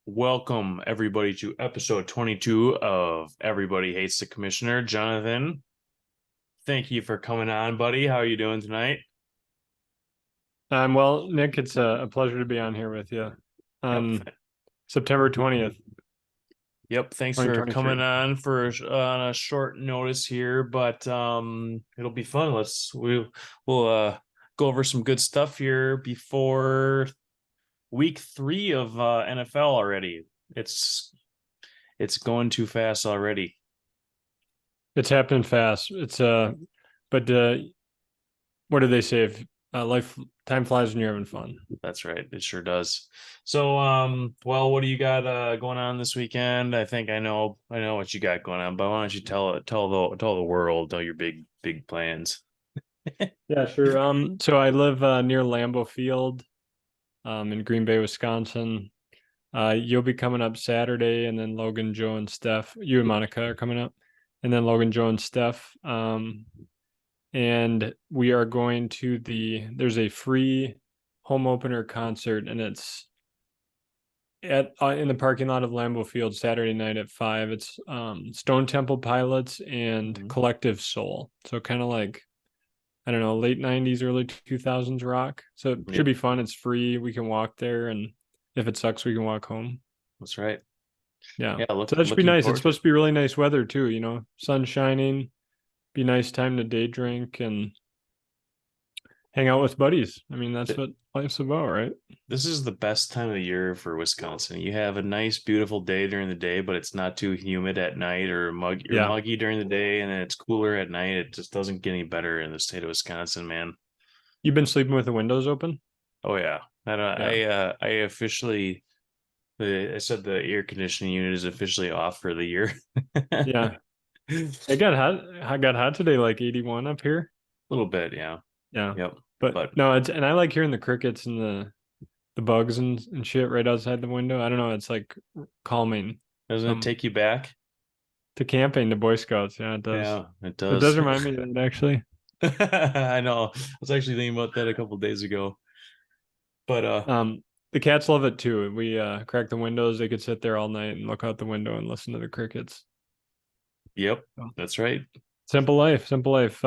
Welcome, everybody, to episode 22 of Everybody Hates the Commissioner. Jonathan, thank you for coming on, buddy. How are you doing tonight? Well, Nick, it's a pleasure to be on here with you Yep. on September 20th, Yep. Thanks for coming 2023. on a short notice here, but it'll be fun. We'll go over some good stuff here before week 3 of NFL already. It's it's going too fast already. It's happening fast. But what do they say? If time flies when you're having fun. That's right. It sure does. So, well, what do you got going on this weekend? I think I know what you got going on, but why don't you tell the world all your big plans? Yeah, sure. So I live near Lambeau Field, in Green Bay, Wisconsin. You'll be coming up Saturday, and then Logan, Joe, and Steph. You and Monica are coming up, and then Logan, Joe, and Steph. And we are going to there's a free home opener concert, and it's at in the parking lot of Lambeau Field Saturday night at 5. It's Stone Temple Pilots and Mhm. Collective Soul. So kind of like, I don't know, late 90s, early 2000s rock. So it should Yep, be fun. It's free. We can walk there, and if it sucks, we can walk home. that's right. Yeah. Yeah, So that should be looking nice. It's forward to it. supposed to be really nice weather too, sun shining, be nice time to day drink and hang out with buddies. I mean, that's what life's about, right? This is the best time of the year for Wisconsin. You have a nice, beautiful day during the day, but it's not too humid at night or Yeah. muggy during the day, and then it's cooler at night. It just doesn't get any better in the state of Wisconsin, man. You've been sleeping with the windows open? Oh yeah. I don't, Yeah. I officially I said the air conditioning unit is officially off for the year. A Yeah. It got hot. I got hot today, like 81 up here. little bit, yeah. Yeah. Yep. But But no, and I like hearing the crickets and the bugs and shit right outside the window. I don't know. It's like calming. doesn't it Some take you back? to camping, to Boy Scouts. Yeah, it does. Yeah, it It does does. remind me of that actually. I know. I was actually thinking about that a couple days ago. But The cats love it too. We crack the windows. They could sit there all night and look out the window and listen to the crickets. yep, So, that's right. simple life, simple life.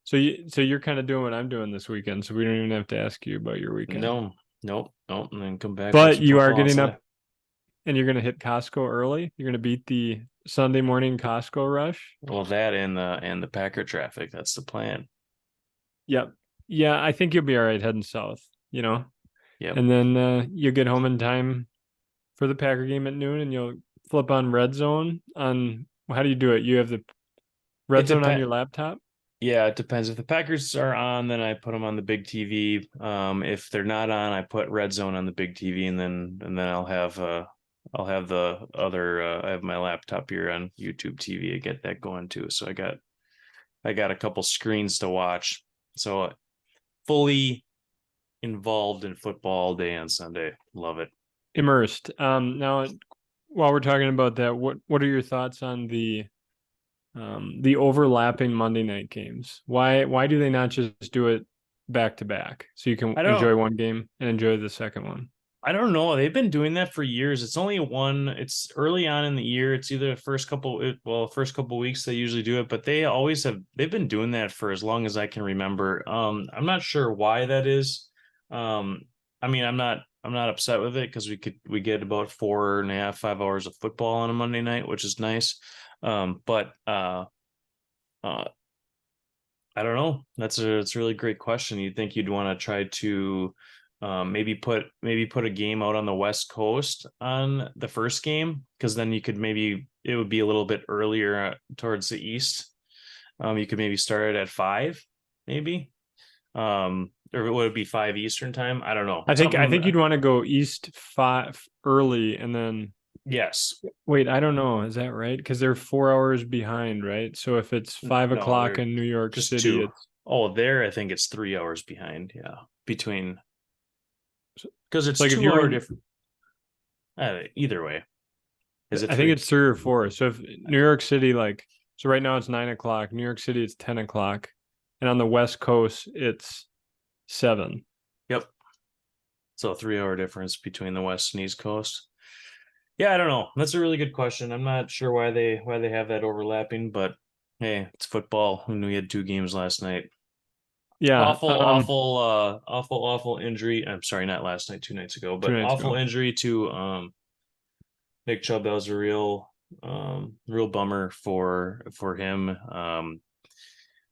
So you're kind of doing what I'm doing this weekend, so we don't even have to ask you about your weekend. No, nope, nope. And then come back, watch But some you are football on getting Sunday. up and you're going to hit Costco early. You're going to beat the Sunday morning Costco rush. Well, that and the Packer traffic. That's the plan. Yep. Yeah, I think you'll be all right heading south, Yep. and then you'll get home in time for the Packer game at noon, and you'll flip on Red Zone on, how do you do it? You have the It Red Zone on depends. your laptop? Yeah, it depends. If the Packers are on, then I put them on the big TV. If they're not on, I put Red Zone on the big TV, and then I'll have the other I have my laptop here on YouTube TV. I get that going too. So I got a couple screens to watch. So fully involved in football all day on Sunday. Love it. Immersed. Now, while we're talking about that, what are your thoughts on the overlapping Monday night games? Why do they not just do it back to back so you can I don't enjoy one game and enjoy the second one? I don't know. They've been doing that for years. It's only one. It's early on in the year. It's either the first couple weeks they usually do it, but they've been doing that for as long as I can remember. I'm not sure why that is. I mean, I'm not upset with it because we get about 4.5, 5 hours of football on a Monday night, which is nice. But uh I don't know. It's a really great question. You'd think you'd want to try to maybe put a game out on the West Coast on the first game, because then you could maybe it would be a little bit earlier towards the east. You could maybe start it at 5, maybe. Or would it be 5 Eastern time? I don't know. I think you'd want to go east 5 early and then Yes. wait, I don't know. Is that right? Because they're 4 hours behind, right? So if it's five No, o'clock they're in New York just City, 2. it's Oh, there I think it's 3 hours behind. Yeah, between because it's like if 2 you're hour in, different. Either way, is it I think 3? it's 3 or 4. So if New York City, so right now it's 9 o'clock. New York City, it's 10 o'clock, and on the West Coast, it's 7. Yep. So 3 hour difference between the West and East Coast. Yeah, I don't know. That's a really good question. I'm not sure why they have that overlapping, but hey, it's football. We knew we had two games last night. Yeah, Awful injury. I'm sorry, not last night, 2 nights ago, two but nights awful ago. injury to Nick Chubb. That was a real bummer for him.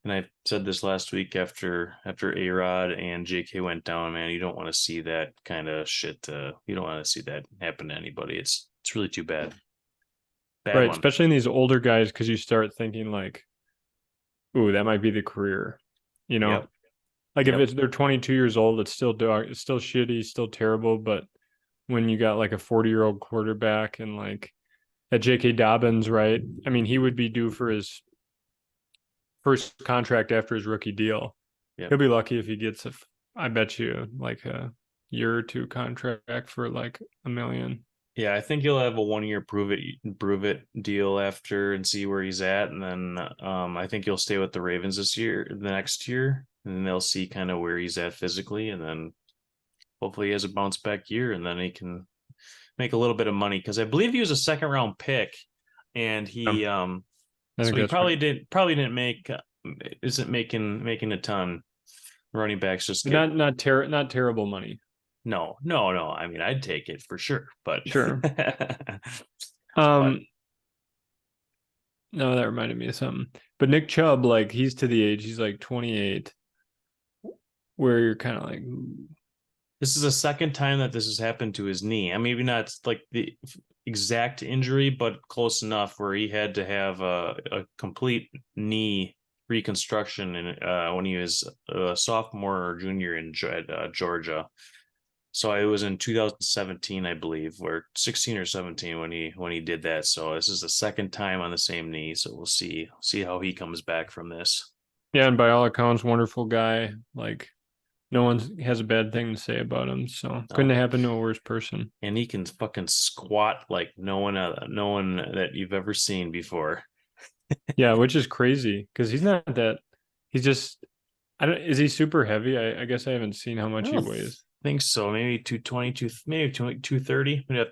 And I said this last week after A-Rod and JK went down, man, you don't want to see that kind of shit. You don't want to see that happen to anybody. It's really too bad. Bad Right, one. especially in these older guys, because you start thinking like, ooh, that might be the career. You know, Yep. like if Yep. they're 22 years old, it's still dog, it's still shitty, still terrible. But when you got like a 40-year-old quarterback and like that J.K. Dobbins, right? I mean, he would be due for his first contract after his rookie deal. Yep. He'll be lucky if he gets I bet you like a year or two contract for like $1 million. Yeah, I think he'll have a 1 year prove it deal after and see where he's at, and then I think he'll stay with the Ravens this year, the next year, and then they'll see kind of where he's at physically, and then hopefully he has a bounce back year, and then he can make a little bit of money because I believe he was a second round pick, and Yeah, he I think so he that's right. probably didn't make isn't making a ton. Running backs just get Not terrible money. no. I mean, I'd take it for sure, but Sure. but Um, no, that reminded me of something. But Nick Chubb, like he's to the age, he's like 28, where you're kind of like, this is the second time that this has happened to his knee. I mean, maybe not like the exact injury, but close enough where he had to have a complete knee reconstruction when he was a sophomore or junior in Georgia. So it was in 2017, I believe, or 16 or 17 when he did that. So this is the second time on the same knee. So we'll see how he comes back from this. yeah, and by all accounts, wonderful guy. Like no one has a bad thing to say about him. So couldn't No, have happened to a worse person. and he can fucking squat like no one that you've ever seen before. Yeah, which is crazy because he's not that. He's just. I don't. Is he super heavy? I guess I haven't seen how I much he don't weighs. think so. Maybe 222, maybe 230. We'd have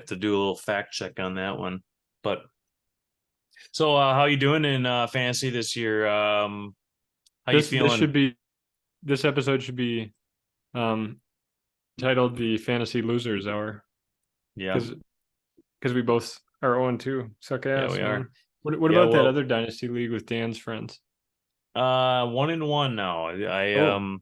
to do a little fact check on that one. But so how you doing in fantasy this year? How you This feeling? should be. This episode should be um titled the Fantasy Losers Hour Yeah. because we both are 0-2. Suck Yeah, ass, we are. man. What Yeah, about that well, other dynasty league with Dan's friends? 1-1 now. Oh,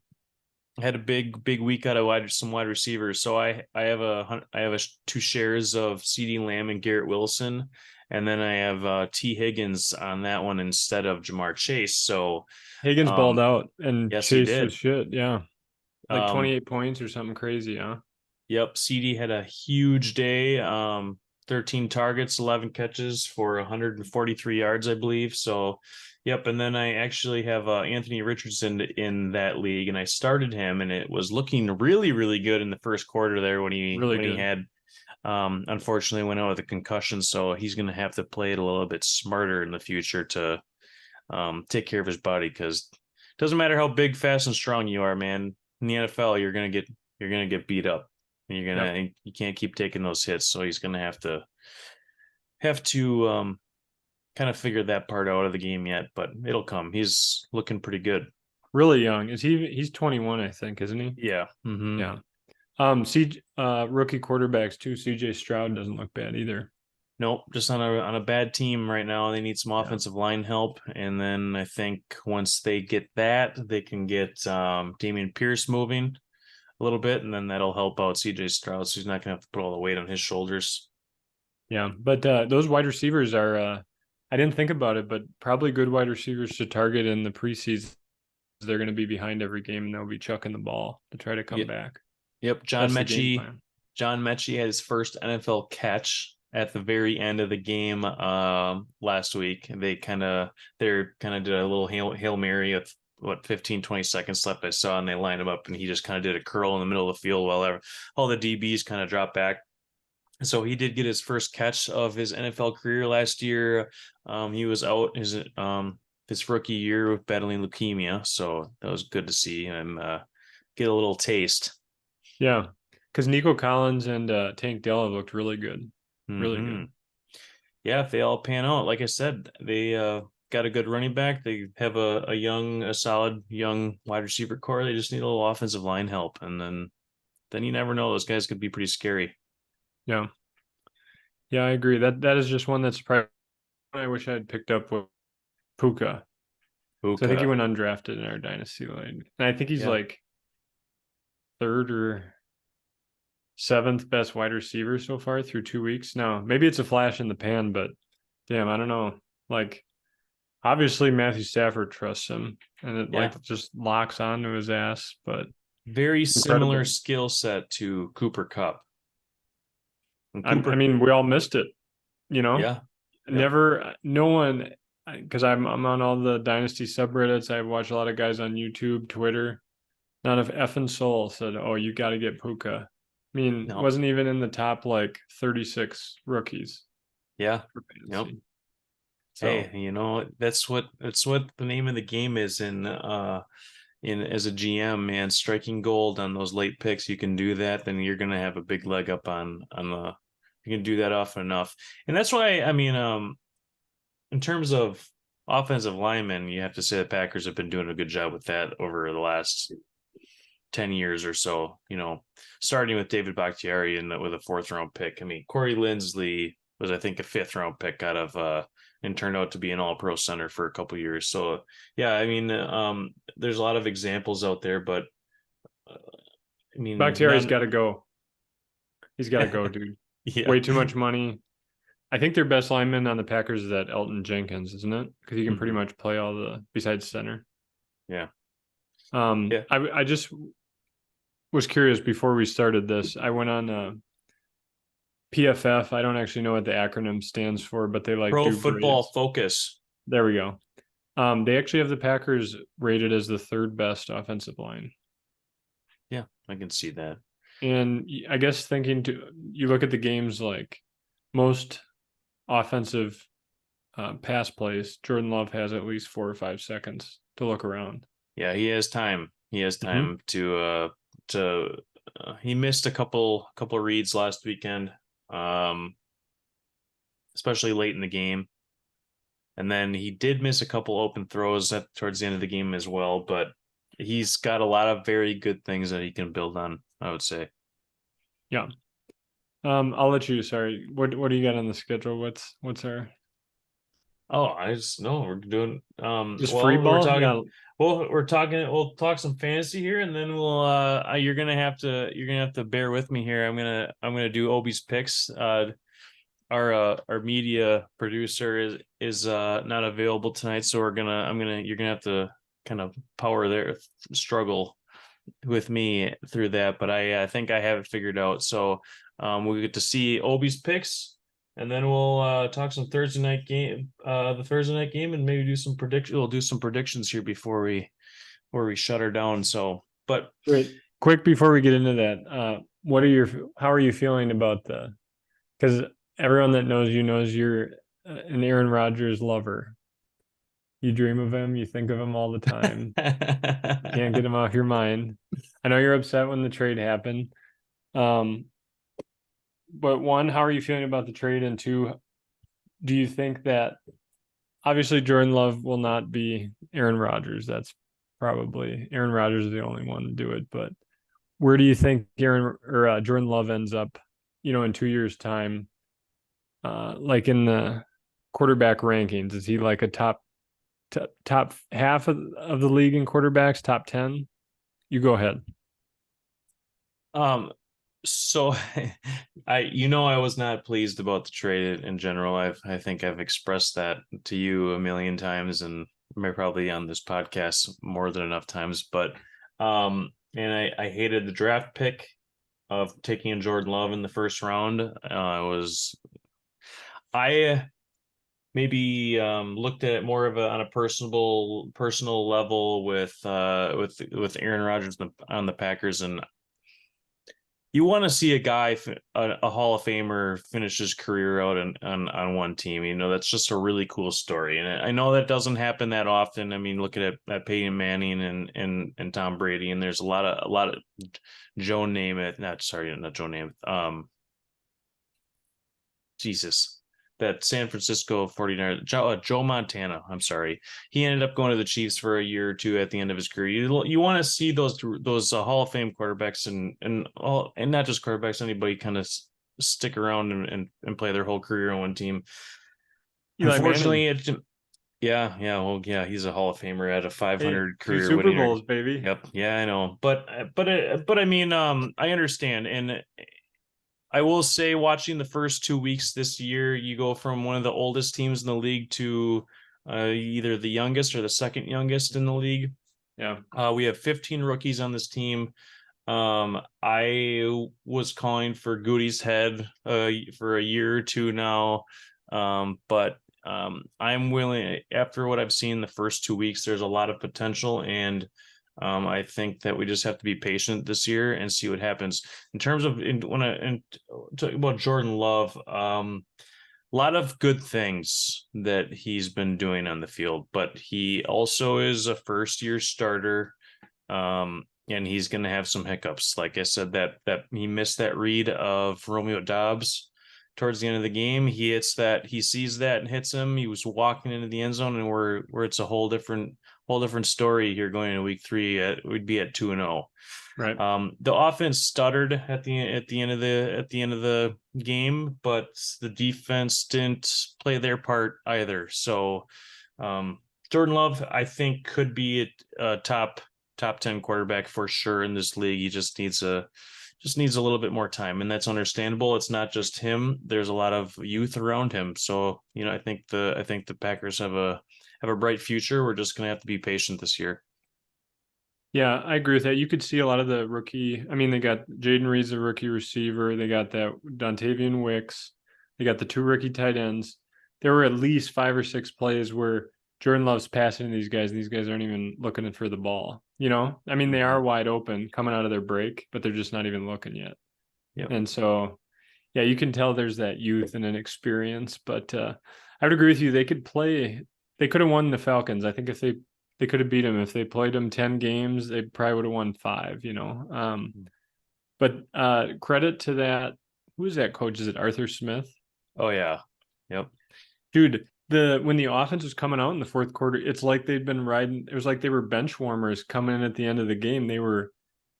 Had a big week out of some wide receivers. So I have two shares of CD Lamb and Garrett Wilson, and then I have T Higgins on that one instead of Jamar Chase. So Higgins balled um out and yes, he Chase was did. shit. Yeah, like Um 28 points or something crazy, huh? yep, CD had a huge day. 13 targets, 11 catches for 143 yards, I believe. So yep, and then I actually have Anthony Richardson in that league, and I started him, and it was looking really good in the first quarter there when he Really when he good. had unfortunately went out with a concussion. So he's going to have to play it a little bit smarter in the future to take care of his body because it doesn't matter how big, fast, and strong you are, man. In the NFL, you're gonna get beat up, and Yep. you can't keep taking those hits. So he's gonna have to kind of figure that part out of the game yet, but it'll come. He's looking pretty good. Really young. He's 21, I think, isn't he? Yeah. Mm-hmm. Yeah. Rookie quarterbacks too. CJ Stroud doesn't look bad either. Nope, just on a bad team right now. They need some Yeah. offensive line help, and then I think once they get that, they can get Damian Pierce moving a little bit, and then that'll help out CJ Stroud. So he's not gonna have to put all the weight on his shoulders. Yeah. But those wide receivers are I didn't think about it, but probably good wide receivers to target in the preseason. They're going to be behind every game and they'll be chucking the ball to try to come Yep, back. yep. That's the game plan. John Mechie had his first NFL catch at the very end of the game last week. They kind of did a little hail mary with what 15 20 seconds left. I saw, and they lined him up, and he just kind of did a curl in the middle of the field while all the DBs kind of dropped back. So he did get his first catch of his NFL career last year. He was out his rookie year with battling leukemia, so that was good to see him get a little taste. Yeah. Because Nico Collins and Tank Dell have looked really good. Really Hmm. good. Yeah, if they all pan out, like I said, they got a good running back. They have a solid young wide receiver core. They just need a little offensive line help, and then you never know. Those guys could be pretty scary. Yeah. Yeah, I agree. That is just one that's probably I wish I had picked up with Puka. So I think he Puka. went undrafted in our dynasty league. And I think he's Yeah. like third or seventh best wide receiver so far through 2 weeks. Now, maybe it's a flash in the pan, but damn, I don't know. Like, obviously Matthew Stafford trusts him and it Yeah. like just locks onto his ass, but Very similar incredible. skill set to Cooper Cup. And I Cooper, mean, we all missed it, you know? yeah. Yep. Never, no one, because I'm on all the dynasty subreddits. I watch a lot of guys on YouTube, Twitter. Not a effing soul said, "Oh, you got to get Puka." I mean, No. wasn't even in the top like 36 rookies Yeah. for Yep. fantasy. So Hey, that's what the name of the game is in as a GM, man, striking gold on those late picks. You can do that, then you're gonna have a big leg up on the you can do that often enough. And that's why I mean, in terms of offensive linemen, you have to say the Packers have been doing a good job with that over the last 10 years or so, starting with David Bakhtiari and with a fourth round pick. I mean, Corey Linsley was, I think, a fifth round pick out of, and turned out to be an all pro center for a couple years. So, yeah, I mean, there's a lot of examples out there, but uh, I mean, Bakhtiari's none. got to go. He's got to go, dude. Yeah. Way too much money. I think their best lineman on the Packers is that Elton Jenkins, isn't it? Because he can pretty Hmm. much play all the besides center. Yeah. Yeah. I just was curious before we started this. I went on PFF. I don't actually know what the acronym stands for, but they like Pro do football grades. focus. There we go. They actually have the Packers rated as the third best offensive line. Yeah, I can see that. And I guess you look at the games like most offensive pass plays, Jordan Love has at least 4 or 5 seconds to look around. Yeah, he has time. He has Mm-hmm. time to he missed a couple reads last weekend, um, especially late in the game. And then he did miss a couple open throws towards the end of the game as well, but he's got a lot of very good things that he can build on, I would say. Yeah. I'll let you. Sorry. What do you got on the schedule? What's our Oh, I just no, we're doing just free well, we're ball? talking Yeah. we'll talk some fantasy here, and then you're gonna have to bear with me here. I'm gonna do Obi's picks. Our media producer is not available tonight, so you're gonna have to kind of power their struggle with me through that, but I think I have it figured out. So we get to see Obi's picks, and then we'll talk some the Thursday night game, and maybe do some prediction. We'll do some predictions here before we shut her down. So, but Wait, quick before we get into that, how are you feeling about because everyone that knows you knows you're an Aaron Rodgers lover. You dream of him, you think of him all the time. You can't get him off your mind. I know you're upset when the trade happened. Um, but one, how are you feeling about the trade? And two, do you think that obviously Jordan Love will not be Aaron Rodgers? That's probably Aaron Rodgers is the only one to do it. But where do you think Aaron or Jordan Love ends up, in 2 years' time? Like in the quarterback rankings, is he like a top half of the league in quarterbacks, top 10? You go ahead. um, so I was not pleased about the trade in general. I think I've expressed that to you a million times, and probably on this podcast more than enough times. But and I hated the draft pick of taking Jordan Love in the first round. I maybe looked at it more of on a personal level with Aaron Rodgers on the Packers, and you want to see a guy, a Hall of Famer, finish his career out on one team. That's just a really cool story, and I know that doesn't happen that often. I mean, look at Peyton Manning and Tom Brady, and there's a lot of Joe Namath, not Joe Namath, Jesus, that San Francisco 49ers, Joe Montana. I'm sorry. He ended up going to the Chiefs for a year or two at the end of his career. You want to see those Hall of Fame quarterbacks and not just quarterbacks, anybody kind of stick around and play their whole career on one team. Eli Manning. Unfortunately, he's a Hall of Famer at a Hey, 500 two career Super winning record. Bowls, baby. Yep, yeah, I know, but I mean, I understand, and I will say, watching the first 2 weeks this year, you go from one of the oldest teams in the league to either the youngest or the second youngest in the league. Yeah. We have 15 rookies on this team. I was calling for Goody's head for a year or two now, but I'm willing. After what I've seen the first 2 weeks, there's a lot of potential, and I think that we just have to be patient this year and see what happens. In terms of talking about Jordan Love, a lot of good things that he's been doing on the field, but he also is a first year starter. And he's going to have some hiccups. Like I said, that he missed that read of Romeo Dobbs towards the end of the game. He sees that and hits him. He was walking into the end zone, and where it's a whole different story here going into week 3. We'd be at 2-0. Right. The offense stuttered at the end of the game, but the defense didn't play their part either. So Jordan Love, I think, could be a top 10 quarterback for sure in this league. He just needs a little bit more time, and that's understandable. It's not just him. There's a lot of youth around him. So, I think the Packers have a bright future. We're just going to have to be patient this year. Yeah, I agree with that. You could see a lot of the rookie. I mean, they got Jaden Reed's a rookie receiver. They got that Dontavian Wicks. They got the 2 rookie tight ends. There were at least 5 or 6 plays where Jordan Love's passing to these guys, and these guys aren't even looking for the ball. I mean, they are wide open coming out of their break, but they're just not even looking yet. Yep. And so, yeah, you can tell there's that youth and an experience. But I would agree with you. They could play. They could have won the Falcons. I think if they could have beat them if they played them 10 games. They probably would have won 5. But credit to that. Who is that coach? Is it Arthur Smith? Oh yeah, yep. Dude, when the offense was coming out in the fourth quarter, it's like they'd been riding. It was like they were bench warmers coming in at the end of the game. They were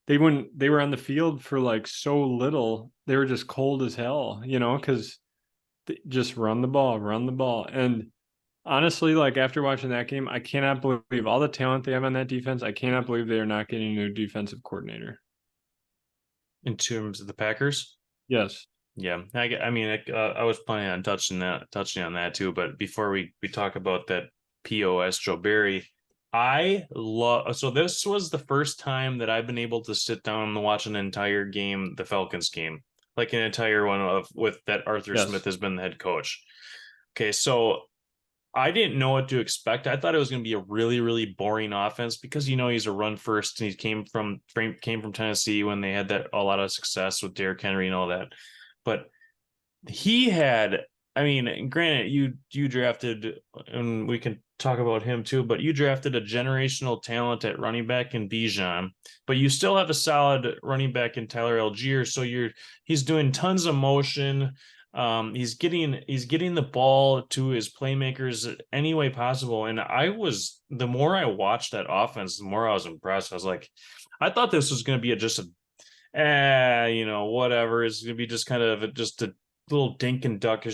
on the field for like so little. They were just cold as hell, because just run the ball. And honestly, like after watching that game, I cannot believe all the talent they have on that defense. I cannot believe they are not getting a new defensive coordinator. In terms of the Packers, Yes. yeah. I mean, I was planning on touching on that too. But before we talk about that POS Joe Barry, I love. So this was the first time that I've been able to sit down and watch an entire game, the Falcons game, like an entire one with that Arthur Smith has been the head coach. Okay, so I didn't know what to expect. I thought it was going to be a really, really boring offense because he's a run first, and he came from Tennessee when they had a lot of success with Derrick Henry and all that. But he had, I mean, granted, you drafted, and we can talk about him too, but you drafted a generational talent at running back in Bijan, but you still have a solid running back in Tyler Algier. So he's doing tons of motion. He's getting the ball to his playmakers any way possible. And the more I watched that offense, the more I was impressed. I was like, I thought this was going to be whatever. It's going to be just kind of just a little dink and dunk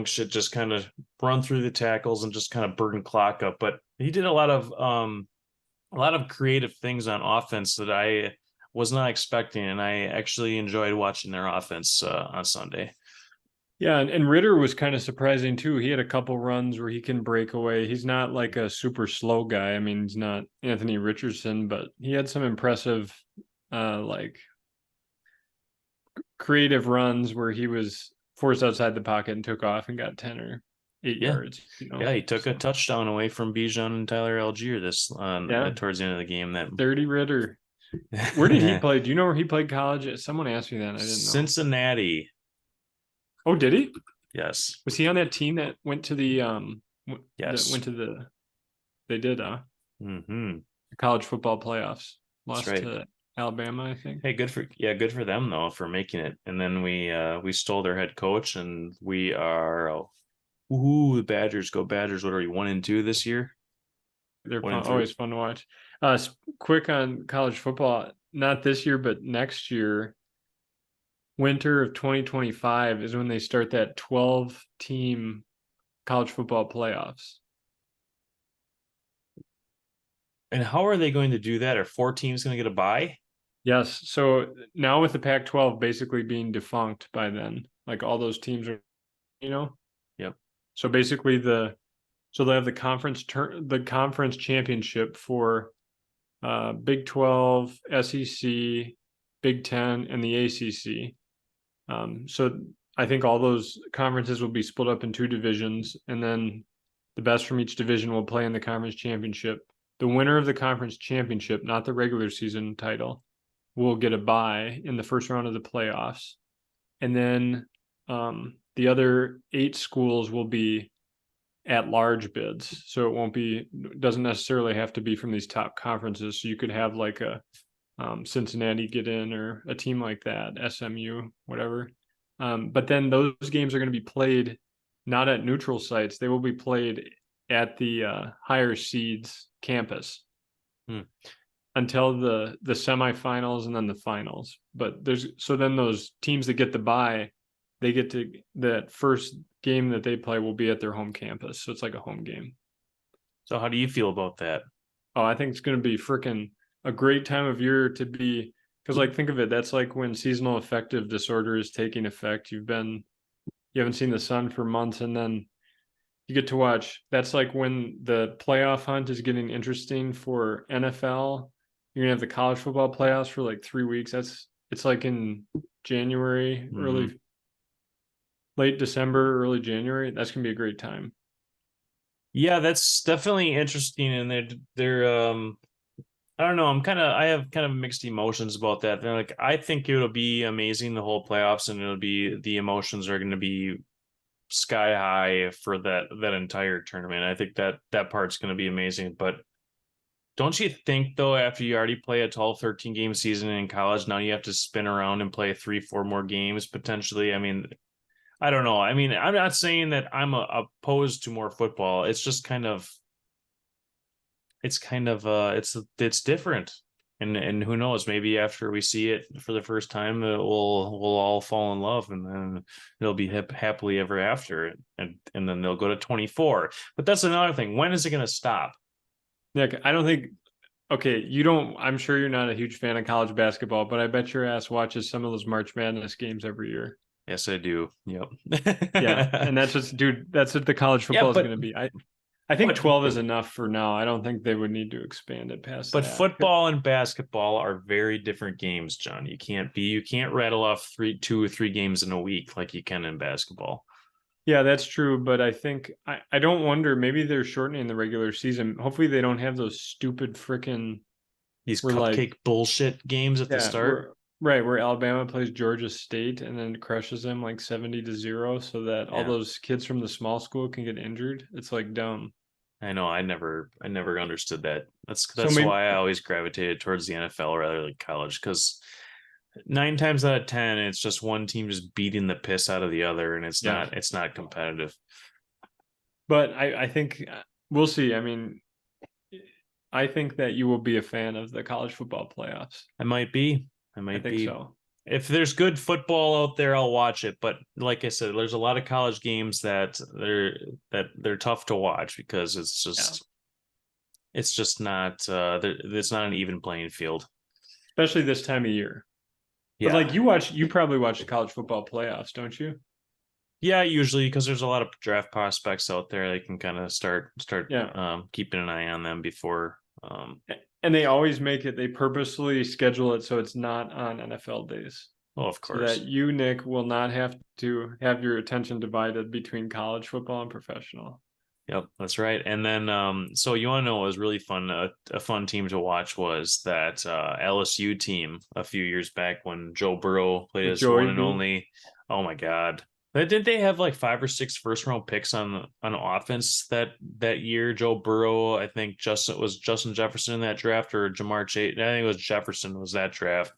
shit, just kind of run through the tackles and just kind of burn clock up. But he did a lot of creative things on offense that I was not expecting, and I actually enjoyed watching their offense on Sunday. Yeah, and Ritter was kind of surprising too. He had a couple runs where he can break away. He's not like a super slow guy. I mean, he's not Anthony Richardson, but he had some impressive like creative runs where he was forced outside the pocket and took off and got 10 or 8 yards. Yeah, he took a touchdown away from Bijan and Tyler Algier towards the end of the game. That dirty Ritter. Where did he play? Do you know where he played college? Someone asked me that. I didn't know. Cincinnati. Oh, did he? Yes. Was he on that team that went to the yes. That went to the they did the college football playoffs. Lost right. to Alabama, I think. Hey, good for them though for making it. And then we stole their head coach, and we are the Badgers go Badgers. What are we 1-2 this year? They're One fun, and three. always fun to watch. Quick on college football, not this year, but next year, winter of 2025 is when they start that 12 team college football playoffs. And how are they going to do that? Are 4 teams going to get a bye? Yes. So now with the Pac-12 basically being defunct by then, like all those teams are, you know. Yep. So basically so they have the conference championship for Big 12, SEC, Big 10, and the ACC. So I think all those conferences will be split up in two divisions, and then the best from each division will play in the conference championship. The winner of the conference championship, not the regular season title, will get a bye in the first round of the playoffs. And then the other 8 schools will be at large bids. So doesn't necessarily have to be from these top conferences. So you could have like a Cincinnati get in, or a team like that, SMU, whatever. But then those games are going to be played not at neutral sites. They will be played at the higher seeds campus until the semifinals and then the finals. But then those teams that get the bye, they get to that first game that they play will be at their home campus. So it's like a home game. So how do you feel about that? Oh, I think it's going to be freaking a great time of year to be, because like think of it, that's like when seasonal affective disorder is taking effect. You haven't seen the sun for months, and then you get to watch. That's like when the playoff hunt is getting interesting for NFL. You're gonna have the college football playoffs for like 3 weeks. It's like in January, late December, early January. That's gonna be a great time. Yeah, that's definitely interesting, and they're I don't know. I have kind of mixed emotions about that. They're like, I think it'll be amazing the whole playoffs, and the emotions are going to be sky high for that entire tournament. I think that part's going to be amazing. But don't you think though, after you already play a 12, 13 game season in college, now you have to spin around and play 3, 4 more games potentially? I mean, I don't know. I mean, I'm not saying that I'm opposed to more football. It's just it's different. And who knows, maybe after we see it for the first time, we'll all fall in love, and then it'll be happily ever after, and then they'll go to 24. But that's another thing. When is it going to stop? Nick, I don't think. Okay, you don't. I'm sure you're not a huge fan of college basketball, but I bet your ass watches some of those March Madness games every year. Yes, I do. Yep. Yeah, and that's just, dude. That's what the college Yeah, football is going to be. I think but 12 is enough for now. I don't think they would need to expand it past but that. football and basketball are very different games, John. You can't rattle off 2 or 3 games in a week like you can in basketball. Yeah, that's true. But I think I don't wonder. Maybe they're shortening the regular season. Hopefully, they don't have those stupid freaking. These We're like, cupcake bullshit games at the yeah, start. where Alabama plays Georgia State and then crushes them like 70-0, so that all Yeah. those kids from the small school can get injured. It's like dumb. I know. I never understood that. So That's maybe, why I always gravitated towards the NFL rather than college, because 9 times out of 10, it's just one team just beating the piss out of the other, and yeah. it's not competitive. But I think we'll see. I mean, I think that you will be a fan of the college football playoffs. I might be. I I might think be. so. If there's good football out there, I'll watch it. But like I said, there's a lot of college games that they're tough to watch because Yeah. it's just not it's not an even playing field. Especially this time of year. But like Yeah. you probably watch the college football playoffs, don't you? Yeah, usually because there's a lot of draft prospects out there. They can kind of start Yeah. keeping an eye on them before. And they always make it, they purposely schedule it so it's not on NFL days. Well, of So that course. you, Nick, will not have to have your attention divided between college football and professional. Yep, that's right. And then, so you want to know what was really fun? A fun team to watch was that LSU team a few years back when Joe Burrow played With his one Joey and B. only. Oh my God, But didn't they have like 5 or 6 first round picks on offense that year? Joe Burrow, I think Justin Jefferson in that draft, or Jamar Chase. I think it was Jefferson was that draft.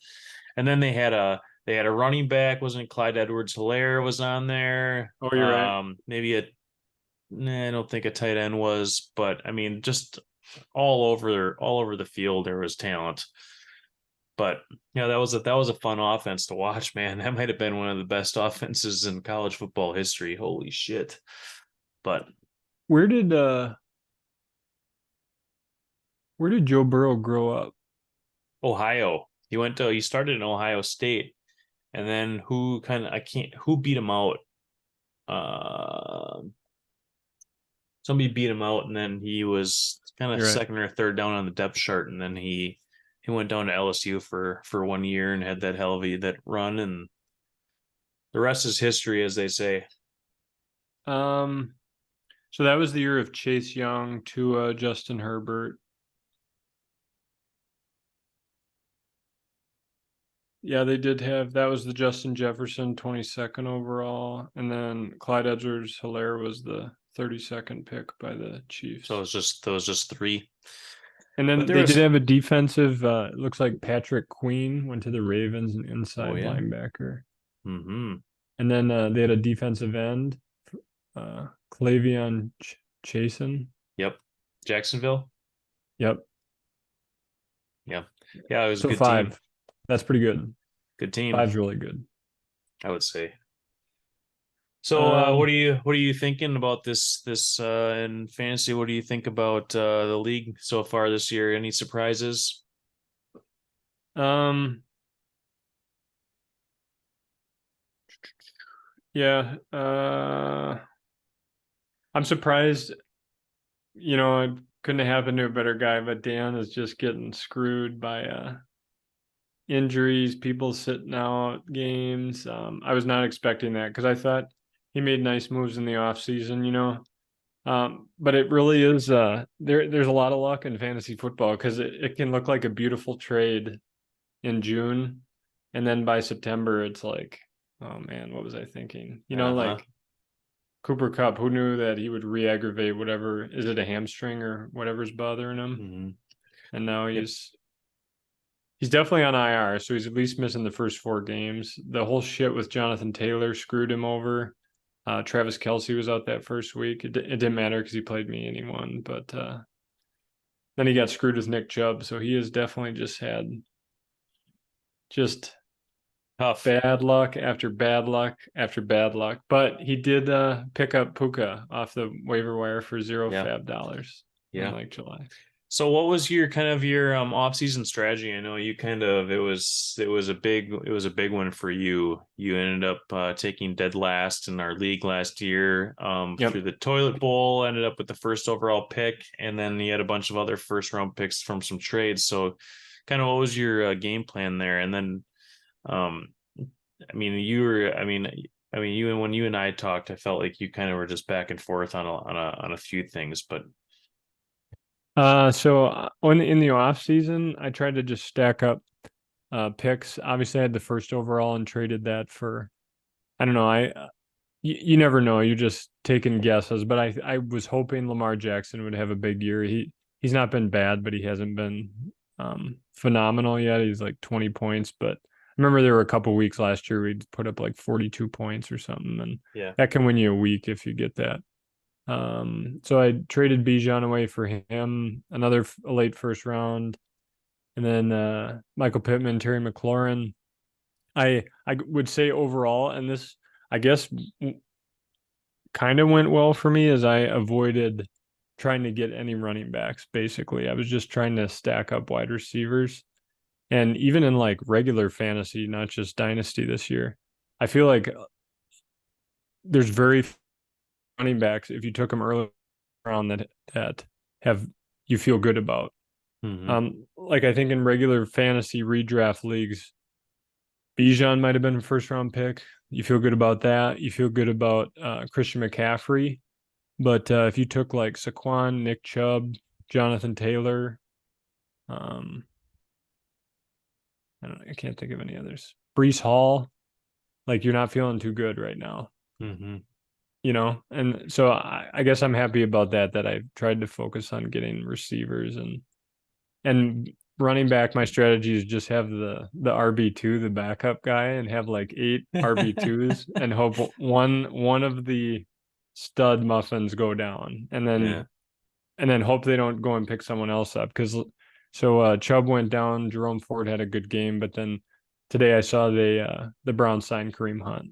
And then they had a running back, wasn't it Clyde Edwards-Helaire was on there? Oh, you're right. Maybe I don't think a tight end was, but I mean, just all over the field there was talent. But yeah, that was a fun offense to watch, man. That might have been one of the best offenses in college football history. Holy shit. But Where did uh where did Joe Burrow grow up? Ohio, he started in Ohio State, and then who beat him out? Uh Somebody beat him out, and then he was kind of You're right. second or third down on the depth chart, and then he went down to LSU for 1 year and had that hell of that run, and the rest is history, as they say. Um, so that was the year of Chase Young to Justin Herbert. Yeah, they did have that was the Justin Jefferson 22nd overall, and then Clyde Edwards-Helaire was the 32nd pick by the So Chiefs. it was just three. And But then there they did was have a defensive. It looks like Patrick Queen went to the Ravens, an oh inside yeah. linebacker. Mm-hmm. And then they had a defensive end, Clavion Chasen. Yep. Jacksonville. Yep. Yeah. Yeah, it was a So good team. five. That's pretty good. Good team, Five's really good. I would say. So what Um, are you thinking about this in fantasy? What do you think about the league so far this year? Any surprises? um, yeah. I'm surprised. It couldn't have happened to a better guy, but Dan is just getting screwed by injuries, people sitting out games. I was not expecting that because I thought he made nice moves in the off season. But it really is there's a lot of luck in fantasy football because it can look like a beautiful trade in June, and then by September it's like, oh man, what was I thinking? Uh-huh. Like Cooper Cup, who knew that he would re-aggravate whatever, is it a hamstring or whatever's bothering him? Hmm. And now Yep. he's definitely on IR, so he's at least missing the first 4 games. The whole shit with Jonathan Taylor screwed him over. Travis Kelce was out that first week. It didn't matter because he played me and he won, but then he got screwed with Nick Chubb, so he has definitely just had just Tough. bad luck after bad luck after bad luck. But he did pick up Puka off the waiver wire for zero Yeah. fab dollars in Yeah. like July. So what was your off-season strategy? I know you kind of it was a big one for you. You ended up taking dead last in our league last year through Yep. the toilet bowl, ended up with the first overall pick, and then you had a bunch of other first round picks from some trades. So kind of what was your game plan there? And then um I mean you and when you and I talked, I felt like you kind of were just back and forth on a few things, but So in the off season, I tried to just stack up picks. Obviously, I had the first overall and traded that for I don't know. You never know. You're just taking guesses, but I was hoping Lamar Jackson would have a big year. He's not been bad, but he hasn't been phenomenal yet. He's like 20 points, but I remember there were a couple weeks last year we'd put up like 42 points or something, and yeah. that can win you a week if you get that. So I traded Bijan away for him, another late first round, and then Michael Pittman, Terry McLaurin. I would say overall, and this I guess kind of went well for me as I avoided trying to get any running backs. Basically, I was just trying to stack up wide receivers, and even in like regular fantasy, not just dynasty this year, I feel like there's very running backs if you took them early round that have you feel good about. Hmm. Like I think in regular fantasy redraft leagues, Bijan might have been a first round pick. You feel good about that. You feel good about Christian McCaffrey. But if you took like Saquon, Nick Chubb, Jonathan Taylor, um, I can't think of any others. Brees Hall, like you're not feeling too good right now. Mm-hmm. And so I guess I'm happy about that I've tried to focus on getting receivers and running back. My strategy is just have the RB2, the backup guy, and have like 8 RB2s and hope one of the stud muffins go down, and Yeah. then hope they don't go and pick someone else up. Because so Chubb went down, Jerome Ford had a good game, but then today I saw the Browns signed Kareem Hunt.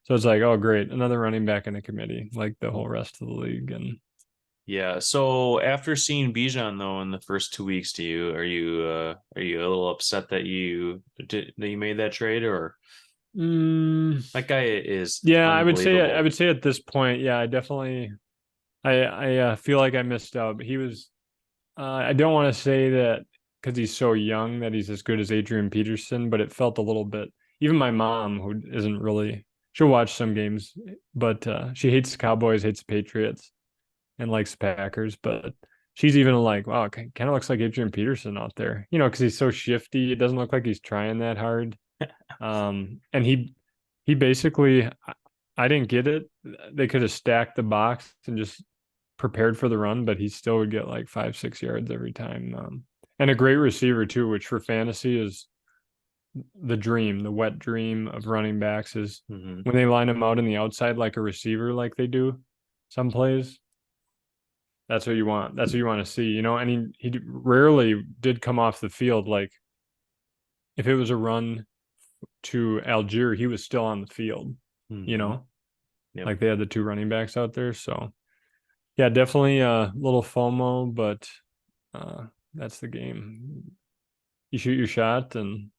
So it's like, oh great, another running back in the committee, like the whole rest of the league. And Yeah. So after seeing Bijan though in the first 2 weeks, are you a little upset that you made that trade, or mm, that guy is yeah, I unbelievable? would say at this point, yeah, I definitely I feel like I missed out. He was I don't want to say that because he's so young that he's as good as Adrian Peterson, but it felt a little bit. Even my mom, who isn't really, she'll watch some games, but she hates the Cowboys, hates the Patriots, and likes the Packers. But she's even like, wow, it kind of looks like Adrian Peterson out there, because he's so shifty. It doesn't look like he's trying that hard. And he basically, I didn't get it. They could have stacked the box and just prepared for the run, but he still would get like 5, 6 yards every time. And a great receiver too, which for fantasy is the dream, the wet dream of running backs is Mm-hmm. when they line him out in the outside like a receiver, like they do some plays. That's what you want. That's what you want to see, And he rarely did come off the field. Like if it was a run to Algier, he was still on the field. You Mm-hmm. know, Yep. like they had the 2 running backs out there. So yeah, definitely a little FOMO, but that's the game. You shoot your shot, and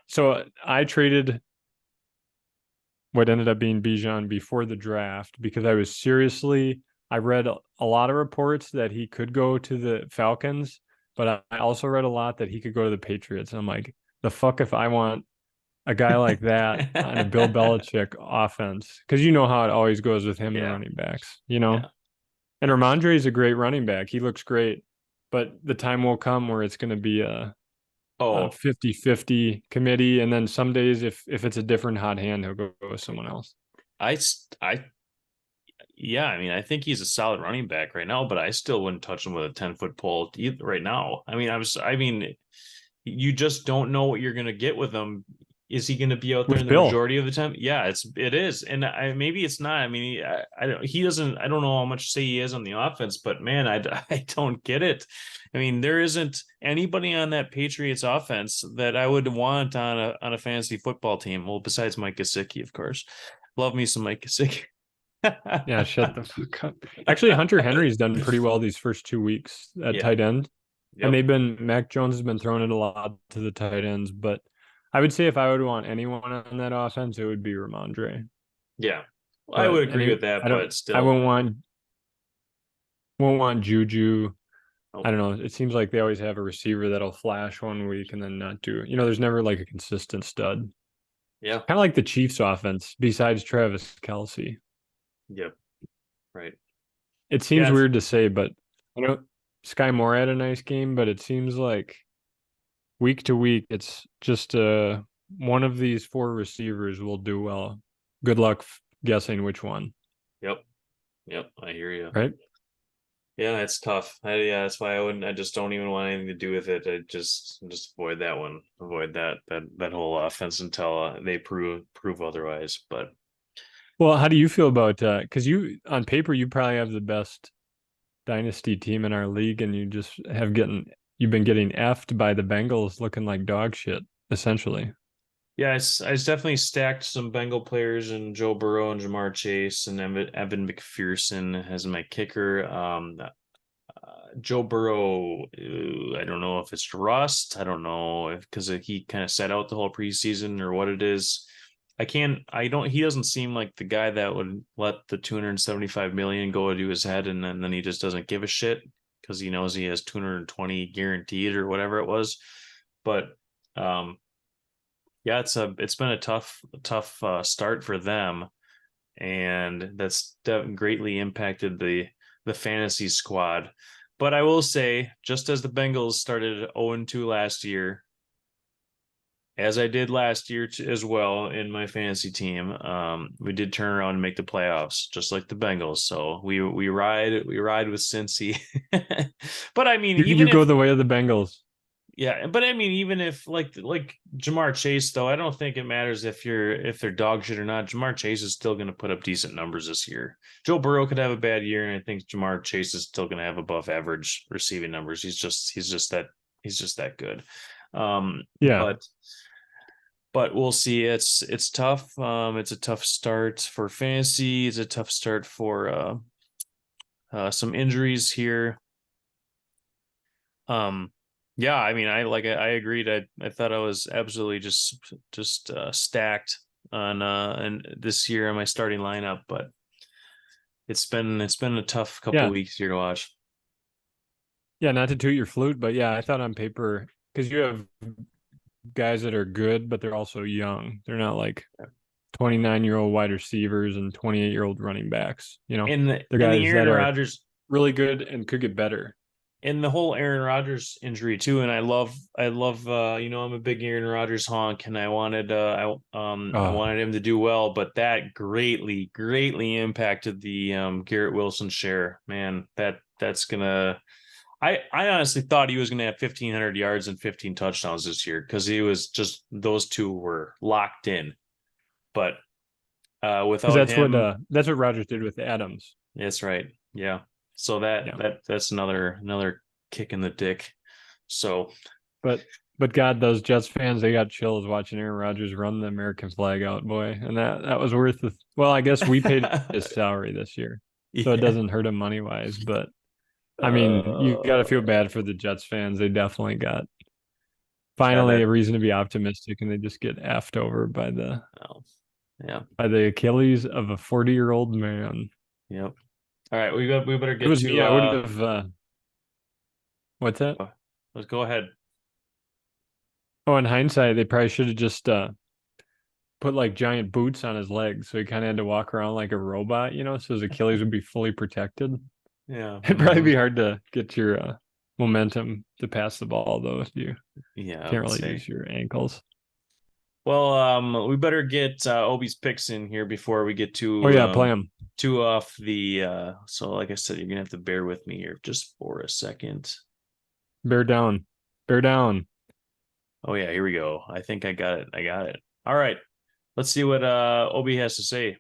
so I traded what ended up being Bijan before the draft because I read a lot of reports that he could go to the Falcons, but I also read a lot that he could go to the Patriots. And I'm like, the fuck if I want a guy like that on a Bill Belichick offense, because you know how it always goes with him and the Yeah. running backs. Yeah. And Ramondre is a great running back. He looks great, but the time will come where it's going to be a Oh, 50-50 committee. And then some days, if it's a different hot hand, he'll go with someone else. I yeah, I mean, I think he's a solid running back right now, but I still wouldn't touch him with a 10-foot pole right now. I mean, you just don't know what you're going to get with him. Is he going to be out there in With the Bill, majority of the time? Yeah, it is, and maybe it's not. I mean, I don't. He doesn't. I don't know how much say he is on the offense, but man, I don't get it. I mean, there isn't anybody on that Patriots offense that I would want on a fantasy football team. Well, besides Mike Gesicki, of course. Love me some Mike Gesicki. yeah, shut the fuck up. Actually, Hunter Henry's done pretty well these first 2 weeks at Yeah. tight end. And Yep. Mac Jones has been throwing it a lot to the tight ends. But I would say if I would want anyone on that offense, it would be Ramondre. Yeah. I But would agree with that, but I still. won't want Juju. Oh, I don't know. It seems like they always have a receiver that'll flash one week and then not do. There's never like a consistent stud. yeah. Kind of like the Chiefs offense, besides Travis Kelsey. Yep. Right. It seems Yeah. weird to say, but Sky Moore had a nice game, but it seems like week to week, it's just one of these 4 receivers will do well. Good luck guessing which one, Yep. Yep. I hear you. right? Yeah, it's tough. Yeah, that's why I just don't even want anything to do with it. I just avoid that one. Avoid that whole offense until they prove otherwise. But Well, how do you feel about because you on paper you probably have the best dynasty team in our league, and you've been getting effed by the Bengals looking like dog shit, essentially. yeah, I definitely stacked some Bengal players and Joe Burrow and Jamar Chase and Evan McPherson as my kicker. Joe Burrow, I don't know if it's rust. I don't know if because he kind of set out the whole preseason or what it is. I don't, he doesn't seem like the guy that would let the 275 million go to his head and then he just doesn't give a shit because he knows he has 220 guaranteed or whatever it was. But um, yeah, it's been a tough start for them, and that's greatly impacted the fantasy squad. But I will say, just as the Bengals started 0-2 last year, as I did last year as well in my fantasy team. We did turn around and make the playoffs, just like the Bengals. So we ride with Cincy. But I mean, You even go if the way of the Bengals. yeah, but I mean, even if like Jamar Chase, though, I don't think it matters if they're dog shit or not. Jamar Chase is still going to put up decent numbers this year. Joe Burrow could have a bad year, and I think Jamar Chase is still going to have above average receiving numbers. He's just that good. Um, Yeah. but but we'll see. It's tough. It's a tough start for fantasy. It's a tough start for some injuries here. Um, yeah, I mean, I agreed. I thought I was absolutely just stacked on and this year in my starting lineup, but it's been a tough couple Yeah. weeks here to watch. Yeah. Not to toot your flute, but yeah, I thought on paper, because you have guys that are good, but they're also young. They're not like 29-year-old wide receivers and 28-year-old running backs. They're In the guys that Aaron are Rodgers really good and could get better. in the whole Aaron Rodgers injury too, and I love I'm a big Aaron Rodgers honk, and I Oh, wanted him to do well, but that greatly impacted the Garrett Wilson share. Man, that's gonna I honestly thought he was gonna have 1,500 yards and 15 touchdowns this year because he was just those two were locked in. But because without him, that's what Rogers did with Adams. that's right. Yeah. So that Yeah. that that's another kick in the dick. So But God, those Jets fans, they got chills watching Aaron Rodgers run the American flag out, boy. And that was worth the well, I guess we paid his salary this year. So it yeah. doesn't hurt him money wise. But I mean, you gotta feel Uh, bad for the Jets fans. They definitely got yeah, finally a reason to be optimistic and they just get effed over oh, yeah, by the Achilles of a 40-year-old man. yep. All right, we better It get was me. to I would have what's that? let's go ahead. Oh, in hindsight, they probably should have just put like giant boots on his legs, so he kind of had to walk around like a robot, so his Achilles would be fully protected. Yeah. It'd probably be hard to get your momentum to pass the ball though if you Yeah, I can't would really say. use your ankles. Well, we better get Obi's picks in here before we get Oh too yeah, play him. too off the so like I said, you're gonna have to bear with me here just for a second. Bear down, bear down. Oh yeah, here we go. I think I got it. I got it. All right. Let's see what Obi has to say.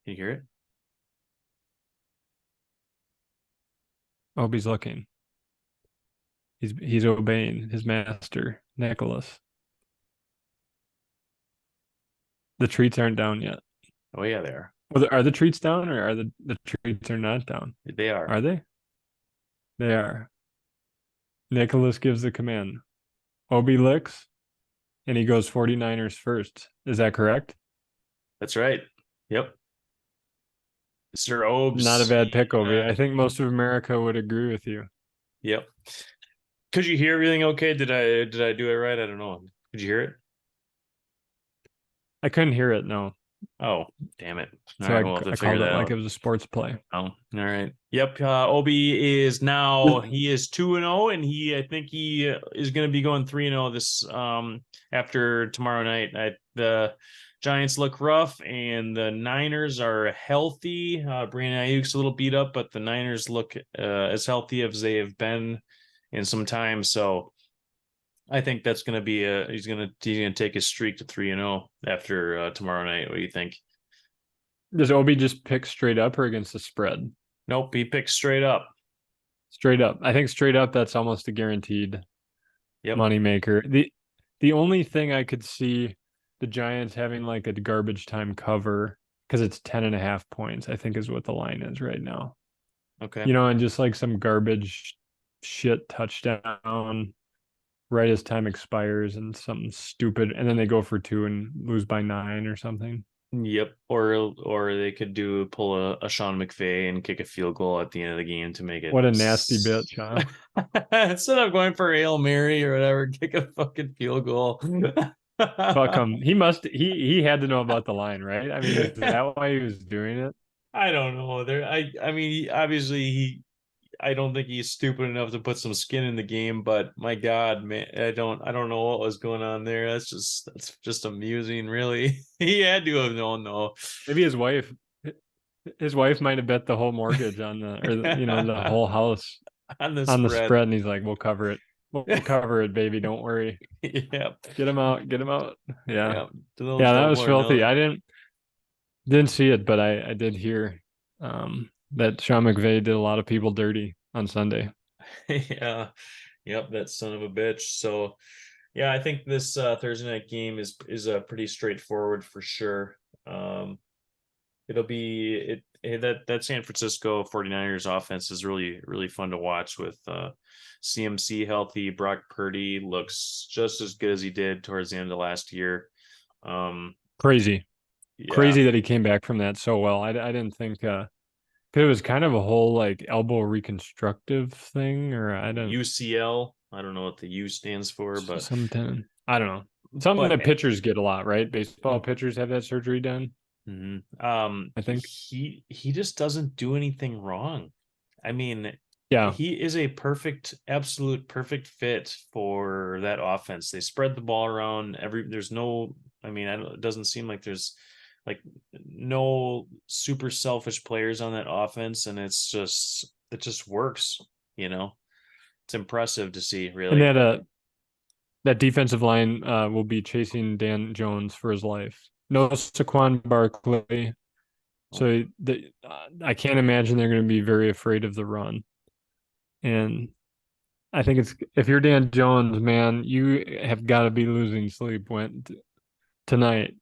Can you hear it? Obi's looking. He's obeying his master, Nicholas. The treats aren't down yet. Oh yeah, they are. Well, are the treats down or are the treats are not down? They are. Are they? They are. Nicholas gives the command. Obi licks and he goes 49ers first. Is that correct? That's right. Yep. Sir Not a Obes. bad pick, Obi. I think most of America would agree with you. Yep. Could you hear everything okay? Did I do it right? I don't know. Could you hear it? I couldn't hear it, no. Oh, damn it. All So right, we'll have to I figure called it that like out. it was a sports play. Oh, all right. Yep. Obi is now he is 2-0, and I think he is going to be going 3-0 this after tomorrow night. The Giants look rough, and the Niners are healthy. Brandon Ayuk's a little beat up, but the Niners look as healthy as they have been in some time. So I think that's going to be he's gonna take his streak to 3-0 after tomorrow night. What do you think? Does Obi just pick straight up or against the spread? Nope, he picks straight up. Straight up. I think straight up that's almost a guaranteed Yep. moneymaker. The only thing I could see the Giants having like a garbage time cover because it's 10.5 points, I think is what the line is right now. Okay. And just like some garbage shit touchdown right as time expires and something stupid, and then they go for two and lose by 9 or something. Yep. Or they could pull a Sean McVay and kick a field goal at the end of the game to make it. What a nasty bitch, huh? Instead of going for a Hail Mary or whatever, kick a fucking field goal. Fuck him. He had to know about the line, right? I mean, is that why he was doing it? I don't know. I mean, obviously I don't think he's stupid enough to put some skin in the game, but my God, man, I don't know what was going on there. That's just amusing, really. He had to have known though. Maybe his wife might have bet the whole mortgage on the whole house On the on the spread. spread, and he's like, "We'll cover it. We'll cover it, baby. Don't worry. Yeah. Get him out. Get him out." Yeah, Yeah. The little yeah, that double was or filthy. no. I didn't see it, but I did hear that Sean McVay did a lot of people dirty on Sunday. Yeah. Yep, that son of a bitch. So yeah, I think this Thursday night game is pretty straightforward for sure. It'll be that San Francisco 49ers offense is really really fun to watch with CMC healthy. Brock Purdy looks just as good as he did towards the end of last year. Crazy, Yeah, crazy that he came back from that so well. I didn't think 'cause it was kind of a whole like elbow reconstructive thing, or I don't UCL. I don't know what the U stands for, but something. I don't know. Something but that pitchers get a lot, right? Baseball mm, pitchers have that surgery done, mhm. I think. He just doesn't do anything wrong. I mean, Yeah. he is a perfect, absolute perfect fit for that offense. They spread the ball around there's no, I mean, it doesn't seem like there's like no super selfish players on that offense, and it just works, you know. It's impressive to see, And really. that defensive line will be chasing Dan Jones for his life. No Saquon Barkley. So I can't imagine they're going to be very afraid of the run. And I think it's if you're Dan Jones, man, you have got to be losing sleep tonight,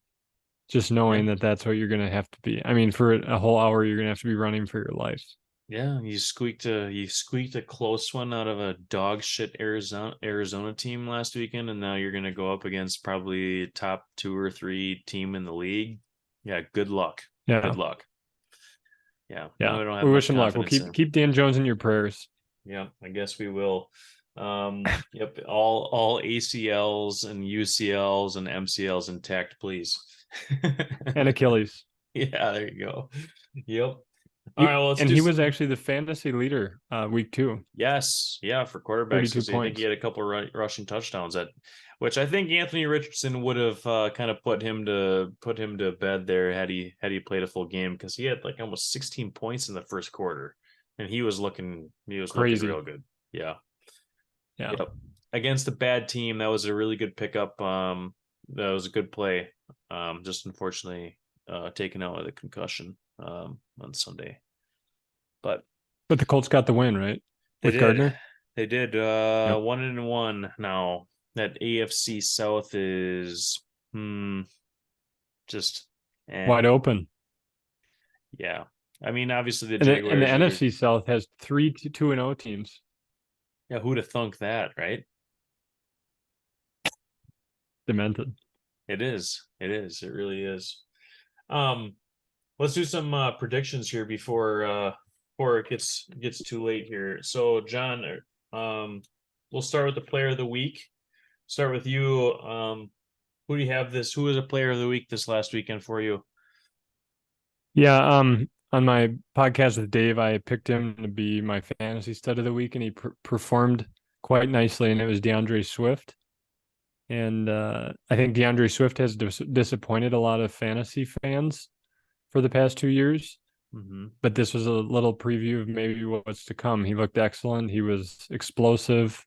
just Yeah. knowing that that's what you're going to have to be. I mean, for a whole hour, you're going to have to be running for your life. Yeah, you squeaked a close one out of a dog shit Arizona team last weekend, and now you're gonna go up against probably top 2 or 3 team in the league. Yeah, good luck. Good Yeah, luck. Yeah, yeah. I don't have We much wish him luck. We'll confidence keep in. keep Dan Jones in your prayers Yeah, I guess we will. Yep, all ACLs and UCLs and MCLs intact, please. and Achilles. Yeah, there you go. Yep. All right, well, let's And do he was actually the fantasy leader week 2, yes, yeah, for quarterbacks 32 because I think he points. had a couple rushing touchdowns at which I think Anthony Richardson would have kind of put him to bed there had he played a full game because he had like almost 16 points in the first quarter and he was looking real Crazy. good. Yeah. Yeah. Yep. Against a bad team, that was a really good pickup. That was a good play. Just unfortunately taken out with a concussion on Sunday. But But the Colts got the win, right? they With did. Gardner. They did. Yep. 1-1 now. That AFC South is just Wide open. yeah. I mean, obviously the And the Jaguars are NFC South has 3 2-0 teams. yeah, who'd have thunk that, right? Demented. It is. It is. It really is. Um, let's do some predictions here before it gets too late here. So John, we'll start with the player of the week. Start with you. Who do you have this? Who was a player of the week this last weekend for you? Yeah, on my podcast with Dave, I picked him to be my fantasy stud of the week, and he performed quite nicely, and it was DeAndre Swift. And I think DeAndre Swift has disappointed a lot of fantasy fans for the past 2 years. Mm-hmm. But this was a little preview of maybe what's to come. He looked excellent. He was explosive.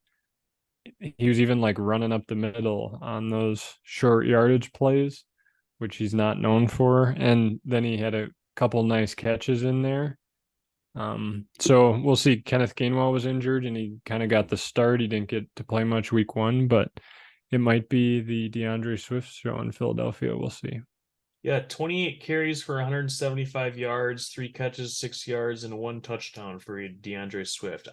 He was even like running up the middle on those short yardage plays, which he's not known for. And then he had a couple nice catches in there. So we'll see. Kenneth Gainwell was injured and he kind of got the start. He didn't get to play much week 1, but it might be the DeAndre Swift show in Philadelphia. We'll see. Yeah, 28 carries for 175 yards, 3 catches, 6 yards, and 1 touchdown for DeAndre Swift.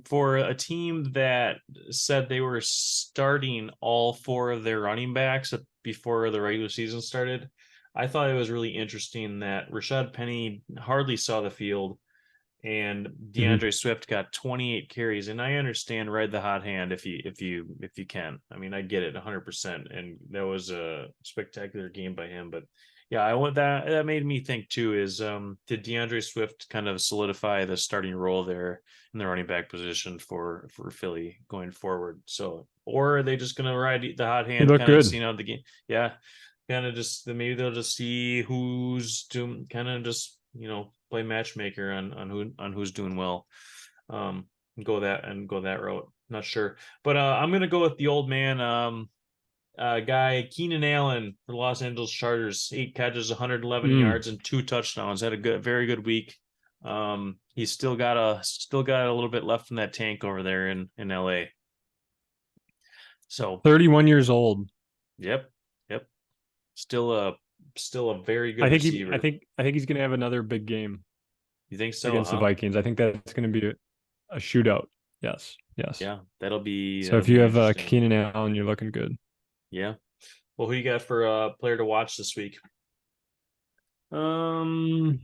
For a team that said they were starting all 4 of their running backs before the regular season started, I thought it was really interesting that Rashad Penny hardly saw the field and Mhm. DeAndre Swift got 28 carries. And I understand ride the hot hand if you can. I mean, I get it 100%. And that was a spectacular game by him. But Yeah, I want that. That made me think too. Is did DeAndre Swift kind of solidify the starting role there in the running back position for Philly going forward? So, or are they just gonna ride the hot He hand, looked kind of good. seeing out the game? Yeah, kind of just maybe they'll just see who's doing, kind of just play matchmaker on who's doing well. Um, go that route. Not sure, but I'm gonna go with the old man. Guy Keenan Allen for the Los Angeles Chargers, 8 catches, 111 Mm. yards, and 2 touchdowns. Had a very good week. He's still got a little bit left in that tank over there in LA. So 31 years old. yep, yep, still a still a very good I receiver. think he's gonna have another big game You think so? against the Huh? Vikings. I think that's gonna be a shootout. Yes, yes. Yeah, So that'll if you be have interesting. Keenan Allen, you're looking good. Yeah. Well, who you got for player to watch this week? Um,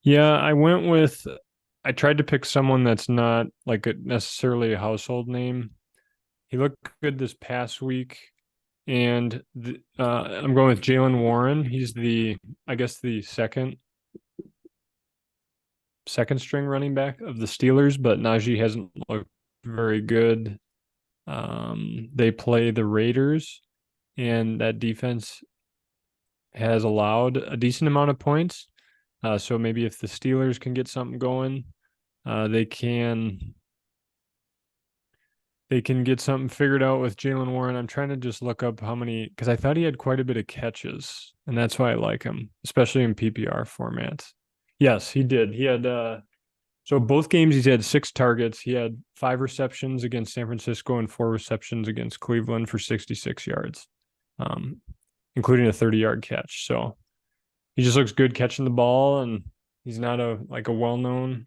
yeah, I tried to pick someone that's not like necessarily a household name. He looked good this past week, and I'm going with Jalen Warren. He's I guess, the second string running back of the Steelers, but Najee hasn't looked very good. They play the Raiders, and that defense has allowed a decent amount of points. So maybe if the Steelers can get something going, they can get something figured out with Jalen Warren. I'm trying to just look up how many, because I thought he had quite a bit of catches, and that's why I like him, especially in PPR formats. Yes, he did. He had so both games he's had 6 targets. He had 5 receptions against San Francisco and 4 receptions against Cleveland for 66 yards, um, including a 30-yard catch. So he just looks good catching the ball, and he's not a well-known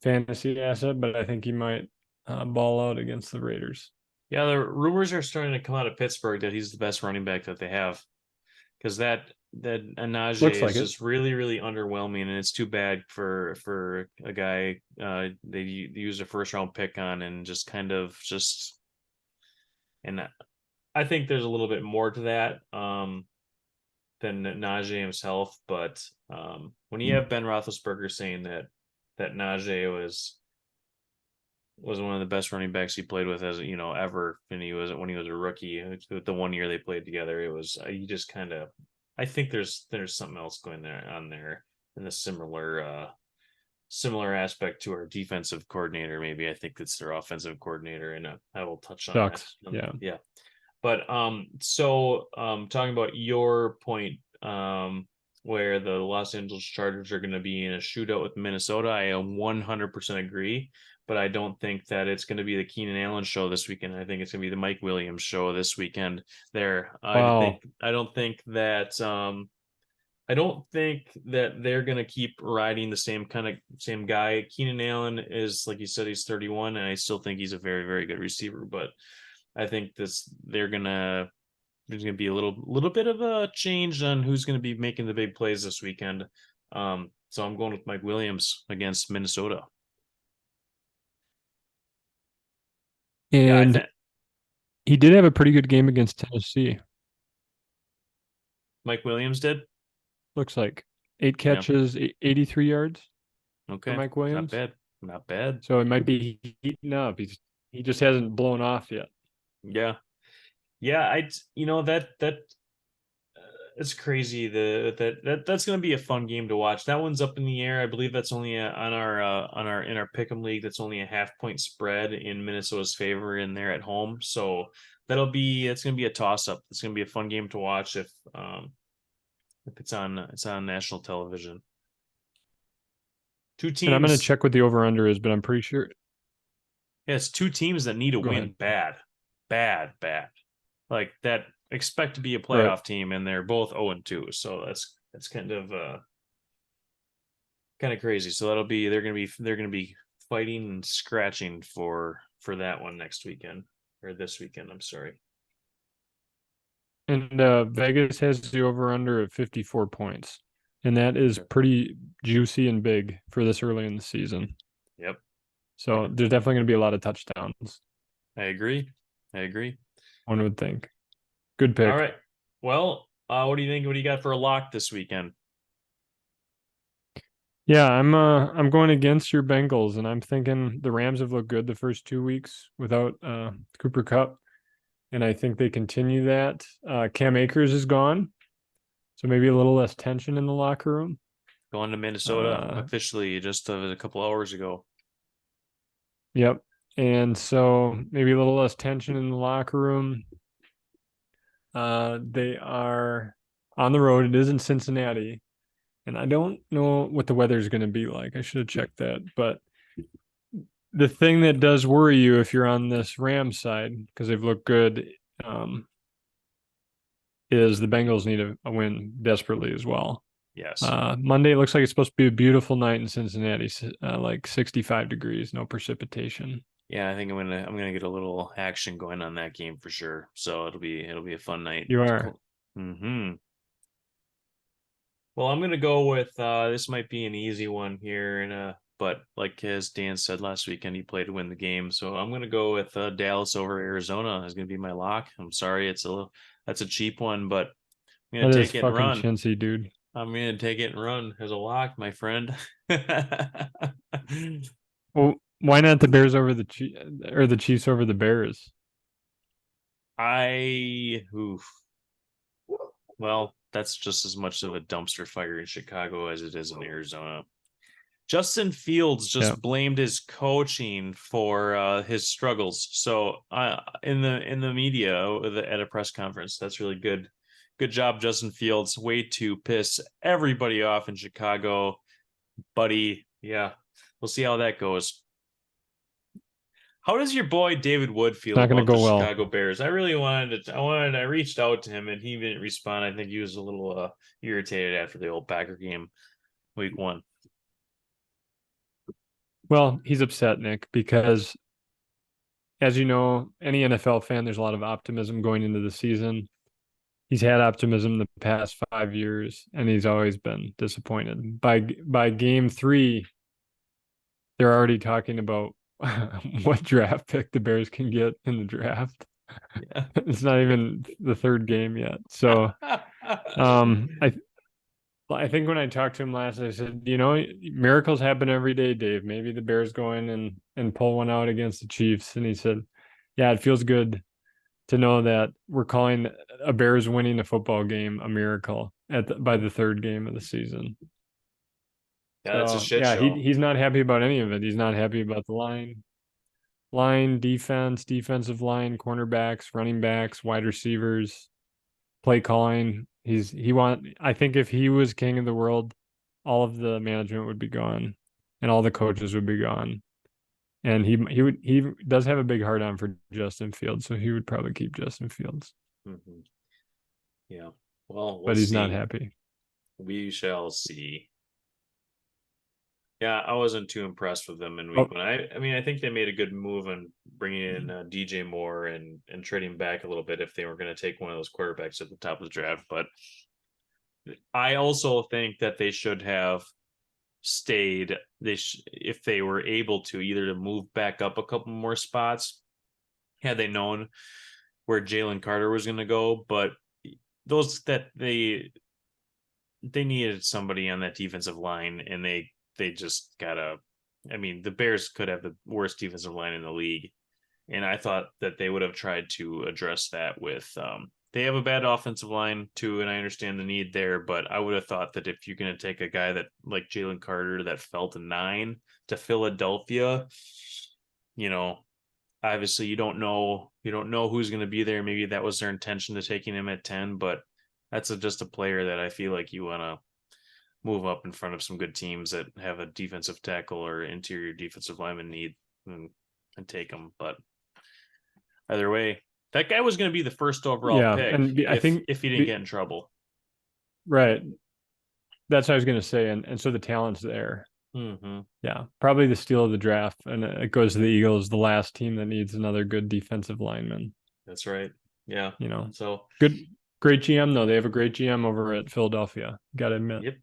fantasy asset, but I think he might ball out against the Raiders. Yeah, the rumors are starting to come out of Pittsburgh that he's the best running back that they have, because that Looks Najee is like it. just really underwhelming, and it's too bad for a guy they used a first round pick on, and just kind of just, and I think there's a little bit more to that than Najee himself, but when you have Ben Roethlisberger saying that Najee was one of the best running backs he played with, as ever, and when he was a rookie. The one year they played together, it was you just kind of, I think there's something else going there on there, in a similar aspect to our defensive coordinator. Maybe I think it's their offensive coordinator, and I will touch on that. Sucks. Yeah. Yeah, but so talking about your point, where the Los Angeles Chargers are going to be in a shootout with Minnesota, I 100% agree. But I don't think that it's going to be the Keenan Allen show this weekend. I think it's going to be the Mike Williams show this weekend. There, Wow. I don't think that they're going to keep riding the same guy. Keenan Allen is, like you said, he's 31, and I still think he's a very good receiver. But I think there's gonna be a little bit of a change on who's gonna be making the big plays this weekend. So I'm going with Mike Williams against Minnesota. Yeah, I And think he did have a pretty good game against Tennessee. Mike Williams did. Looks like 8 Yeah. catches, 83 yards for Okay. Mike Not Williams. bad. Not bad. So it might be heating up. He just hasn't blown off yet. Yeah. Yeah. That it's crazy. That's going to be a fun game to watch. That one's up in the air. I believe that's only on our in our pick'em league. That's only a half-point spread in Minnesota's favor in there at home. So that's going to be a toss up. It's going to be a fun game to watch if it's on national television. Two And I'm going to teams. check what the over under is, but I'm pretty sure. Yeah, it's two teams that need a Go win ahead. bad. Like that expect to be a Right. playoff team, and they're both 0-2. So that's kind of crazy. So they're gonna be fighting and scratching for that one next weekend, or this weekend. I'm sorry. And Vegas has the over under of 54 points. And that is Okay. pretty juicy and big for this early in the season. Yep, So there's definitely going to be a lot of touchdowns, I agree. I agree. one would think. Good All pick. right. Well, What do you think? What do you got for a lock this weekend? Yeah, I'm going against your Bengals, and I'm thinking the Rams have looked good the first 2 weeks without Cooper Kupp, and I think they continue that. Cam Akers is gone, so maybe a little less tension in the locker room. Going to Minnesota Uh, officially just a couple hours ago. yep. And so maybe a little less tension in the locker room. They are on the road. It is in Cincinnati, and I don't know what the weather is going to be like. I should have checked that, but the thing that does worry you if you're on this Rams side, because they've looked good, um, is the Bengals need a win desperately as well. Yes. Monday looks like it's supposed to be a beautiful night in Cincinnati, like 65 degrees, no precipitation. Yeah, I think I'm gonna get a little action going on that game for sure. So it'll be a fun night. You are. Cool. Well, I'm gonna go with this might be an easy one here, and but like as Dan said last weekend, he played to win the game. So I'm gonna go with Dallas over Arizona is gonna be my lock. I'm sorry, that's a cheap one, but I'm gonna That is take it and fucking run. chintzy, dude. I'm gonna take it and run as a lock, my friend. Well, why not the Bears over or the Chiefs over the Bears? Oof. Well, that's just as much of a dumpster fire in Chicago as it is in Arizona. Justin Fields Yeah. just blamed his coaching for his struggles. So in the media at a press conference, that's really good. Good job, Justin Fields. Way to piss everybody off in Chicago, buddy. Yeah, we'll see how that goes. How does your boy David Wood It's feel not going to about the go well. Chicago Bears? I reached out to him and he didn't respond. I think he was a little irritated after the old Packer game week 1. Well, he's upset, Nick, because as you know, any NFL fan, there's a lot of optimism going into the season. He's had optimism the past 5 years, and he's always been disappointed. By game three, they're already talking about what draft pick the Bears can get in the draft. Yeah. It's not even the third game yet. So um, I I think when I talked to him last, I said, miracles happen every day, Dave. Maybe the Bears go in and pull one out against the Chiefs. And he said, yeah, it feels good to know that we're calling a Bears winning a football game a miracle by the third game of the season. Yeah, that's a So shit yeah, show. he's not happy about any of it. He's not happy about the line, defense, defensive line, cornerbacks, running backs, wide receivers, play calling. I think if he was king of the world, all of the management would be gone and all the coaches would be gone. And he does have a big heart on for Justin Fields, so he would probably keep Justin Fields. Mm-hmm. Yeah. Well, we'll But he's not see. happy. We shall see. Yeah, I wasn't too impressed with them in Oh, week 1. I mean, I think they made a good move in bringing in DJ Moore and trading back a little bit if they were going to take one of those quarterbacks at the top of the draft. But I also think that they should have stayed. If they were able to either to move back up a couple more spots, had they known where Jalen Carter was going to go. But those that they needed somebody on that defensive line, and they just gotta. I mean, the Bears could have the worst defensive line in the league, and I thought that they would have tried to address that with. They have a bad offensive line too, and I understand the need there, but I would have thought that if you're going to take a guy that like Jalen Carter that fell to 9 to Philadelphia, you know, obviously you don't know who's going to be there. Maybe that was their intention to taking him at 10, but that's just a player that I feel like you want to move up in front of some good teams that have a defensive tackle or interior defensive lineman need and take them. But either way, that guy was going to be the first overall yeah, pick and I think if he didn't get in trouble. right. That's what I was going to say, and so the talent's there. Mm-hmm. Yeah, probably the steal of the draft, and it goes to the Eagles, the last team that needs another good defensive lineman. That's right. Yeah. So Good, great GM though. They have a great GM over at Philadelphia. Got to admit.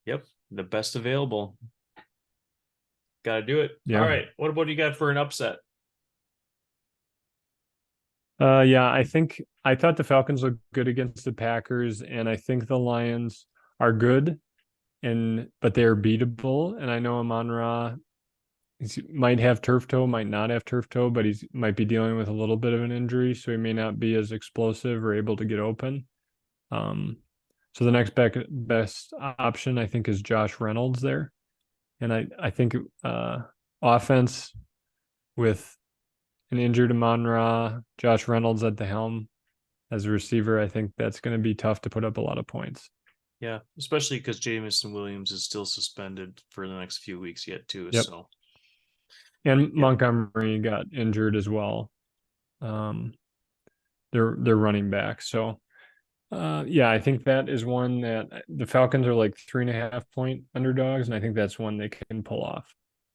yep, the best available. Got to do it. All Yeah. right. What about you got for an upset? Yeah, I thought the Falcons looked good against the Packers, and I think the Lions are good, but they are beatable. And I know Amon-Ra might have turf toe, might not have turf toe, but he's might be dealing with a little bit of an injury, so he may not be as explosive or able to get open. Um, so the next best option I think is Josh Reynolds there, and I think offense with an injured Amon-Ra, Josh Reynolds at the helm as a receiver, I think that's going to be tough to put up a lot of points. Yeah, especially because Jamison Williams is still suspended for the next few weeks yet too. Yep. So And yeah, Montgomery got injured as well. Um, they're running back. So yeah, I think that is one that the Falcons are like 3.5 point underdogs, and I think that's one they can pull off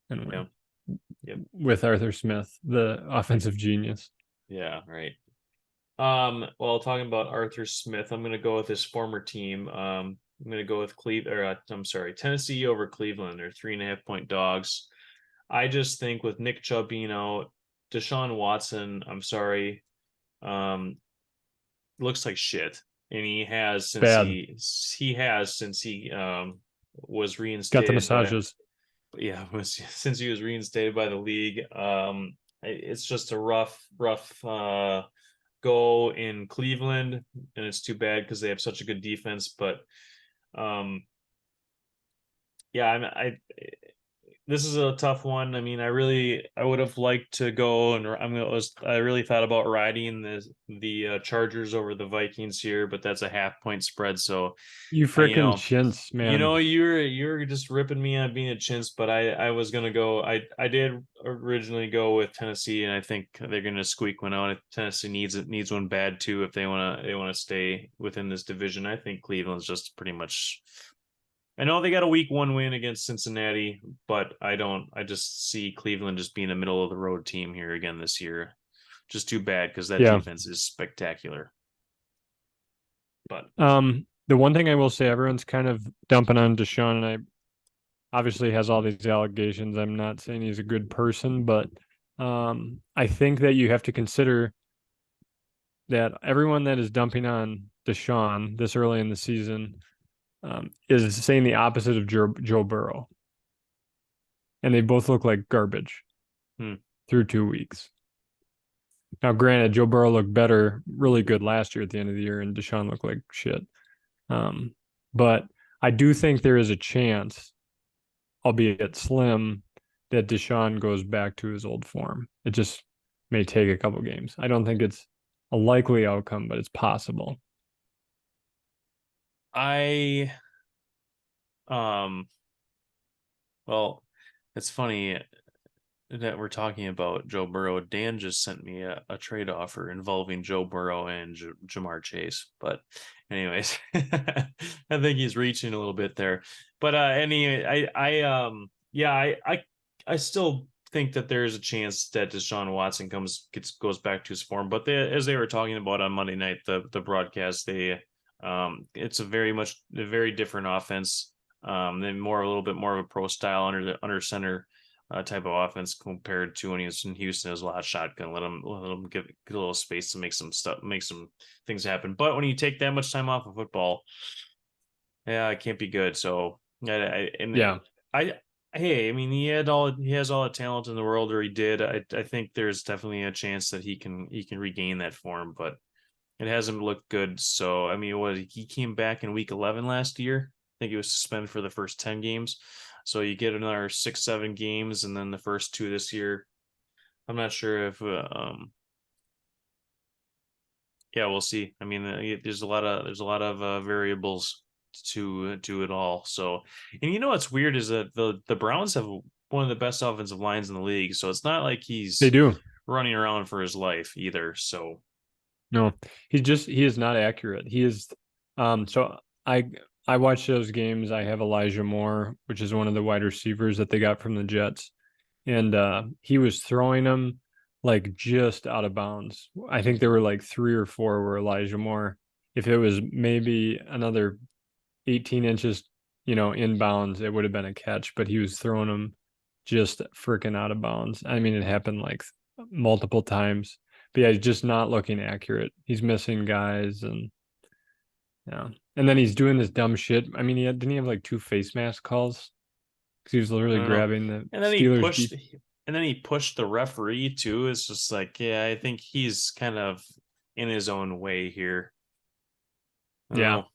and yeah, win yep, with Arthur Smith, the offensive genius. yeah, right. Well, talking about Arthur Smith, I'm gonna go with his former team. I'm gonna go with I'm sorry, Tennessee over Cleveland. They're 3.5 point dogs. I just think with Nick Chubb being out, Deshaun Watson, I'm sorry, um, looks like shit, and Bad. he has since he was Got the reinstated by massages. yeah was since he was reinstated by the league. It's just a rough go in Cleveland, and it's too bad because they have such a good defense. But um, yeah, I this is a tough one. I mean, I would have liked to go and I really thought about riding the Chargers over the Vikings here, but that's a 0.5 point spread. So You I, you freaking know, chintz, man. you're just ripping me on being a chintz, but I was gonna go. I did originally go with Tennessee, and I think they're gonna squeak one out. Tennessee needs one bad too if they wanna stay within this division. I think Cleveland's just pretty much. I know they got a week one win against Cincinnati, but I don't. I just see Cleveland just being a middle of the road team here again this year. Just too bad because that Yeah. defense is spectacular. But The one thing I will say, everyone's kind of dumping on Deshaun, and I obviously has all these allegations. I'm not saying he's a good person, but I think that you have to consider that everyone that is dumping on Deshaun this early in the season is saying the opposite of Joe Burrow, and they both look like garbage hmm, through 2 weeks. Now, granted, Joe Burrow looked better, really good last year at the end of the year, and Deshaun looked like shit. Um, but I do think there is a chance, albeit slim, that Deshaun goes back to his old form. It just may take a couple games. I don't think it's a likely outcome, but it's possible. I um well, it's funny that we're talking about Joe Burrow. Dan just sent me a trade offer involving Joe Burrow and Jamar Chase. But, anyways, I think he's reaching a little bit there. But anyway, yeah, I still think that there's a chance that Deshaun Watson goes back to his form. But as they were talking about on Monday night, the broadcast, it's a very different offense. Then a little bit more of a pro style under center type of offense compared to when he was in Houston. It was a lot of shotgun. Let him get a little space to make some things happen. But when you take that much time off of football, yeah, it can't be good. So Yeah. I hey, I mean he has all the talent in the world, or he did. I think there's definitely a chance that he can regain that form, but it hasn't looked good. So I mean, he came back in week 11 last year. I think he was suspended for the first 10 games. So you get another 6, 7 games, and then the first two this year. I'm not sure if yeah, we'll see. I mean, there's a lot of variables to it all. So, and you know what's weird is that the Browns have one of the best offensive lines in the league. So it's not like They he's do. running around for his life either. So No, he is not accurate. He is so I watch those games. I have Elijah Moore, which is one of the wide receivers that they got from the Jets. And he was throwing them like just out of bounds. I think there were like 3 or 4 where Elijah Moore, if it was maybe another 18 inches, inbounds, it would have been a catch, but he was throwing them just freaking out of bounds. I mean, it happened like multiple times. But yeah, he's just not looking accurate. He's missing guys, and yeah. And then he's doing this dumb shit. I mean, didn't he have like 2 face mask calls? Because he was I literally don't know. grabbing the And then he Steelers pushed, deep. and then he pushed the referee too. It's just like, yeah, I think he's kind of in his own way here. I don't Yeah. know.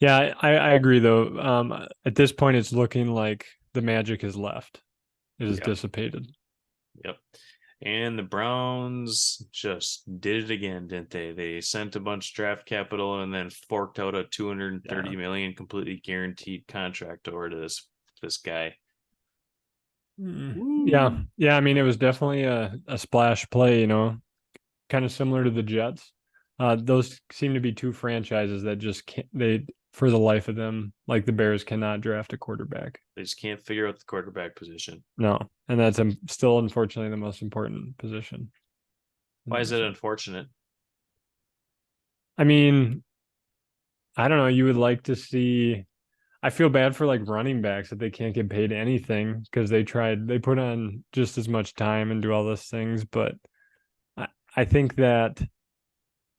Yeah, I agree though. At this point, it's looking like the magic is left. It is Yep. dissipated. Yep. And the Browns just did it again, didn't they? They sent a bunch of draft capital and then forked out a 230 Yeah. million completely guaranteed contract over to this guy. Yeah. Woo. Yeah. I mean, it was definitely a splash play, kind of similar to the Jets. Those seem to be two franchises that just can't, they, for the life of them, like the Bears cannot draft a quarterback. They just can't figure out the quarterback position. No. And that's still, unfortunately, the most important position in Why the is it NFL. unfortunate? I mean, I don't know. You would like to see. I feel bad for like running backs that they can't get paid anything because they put on just as much time and do all those things. But I think that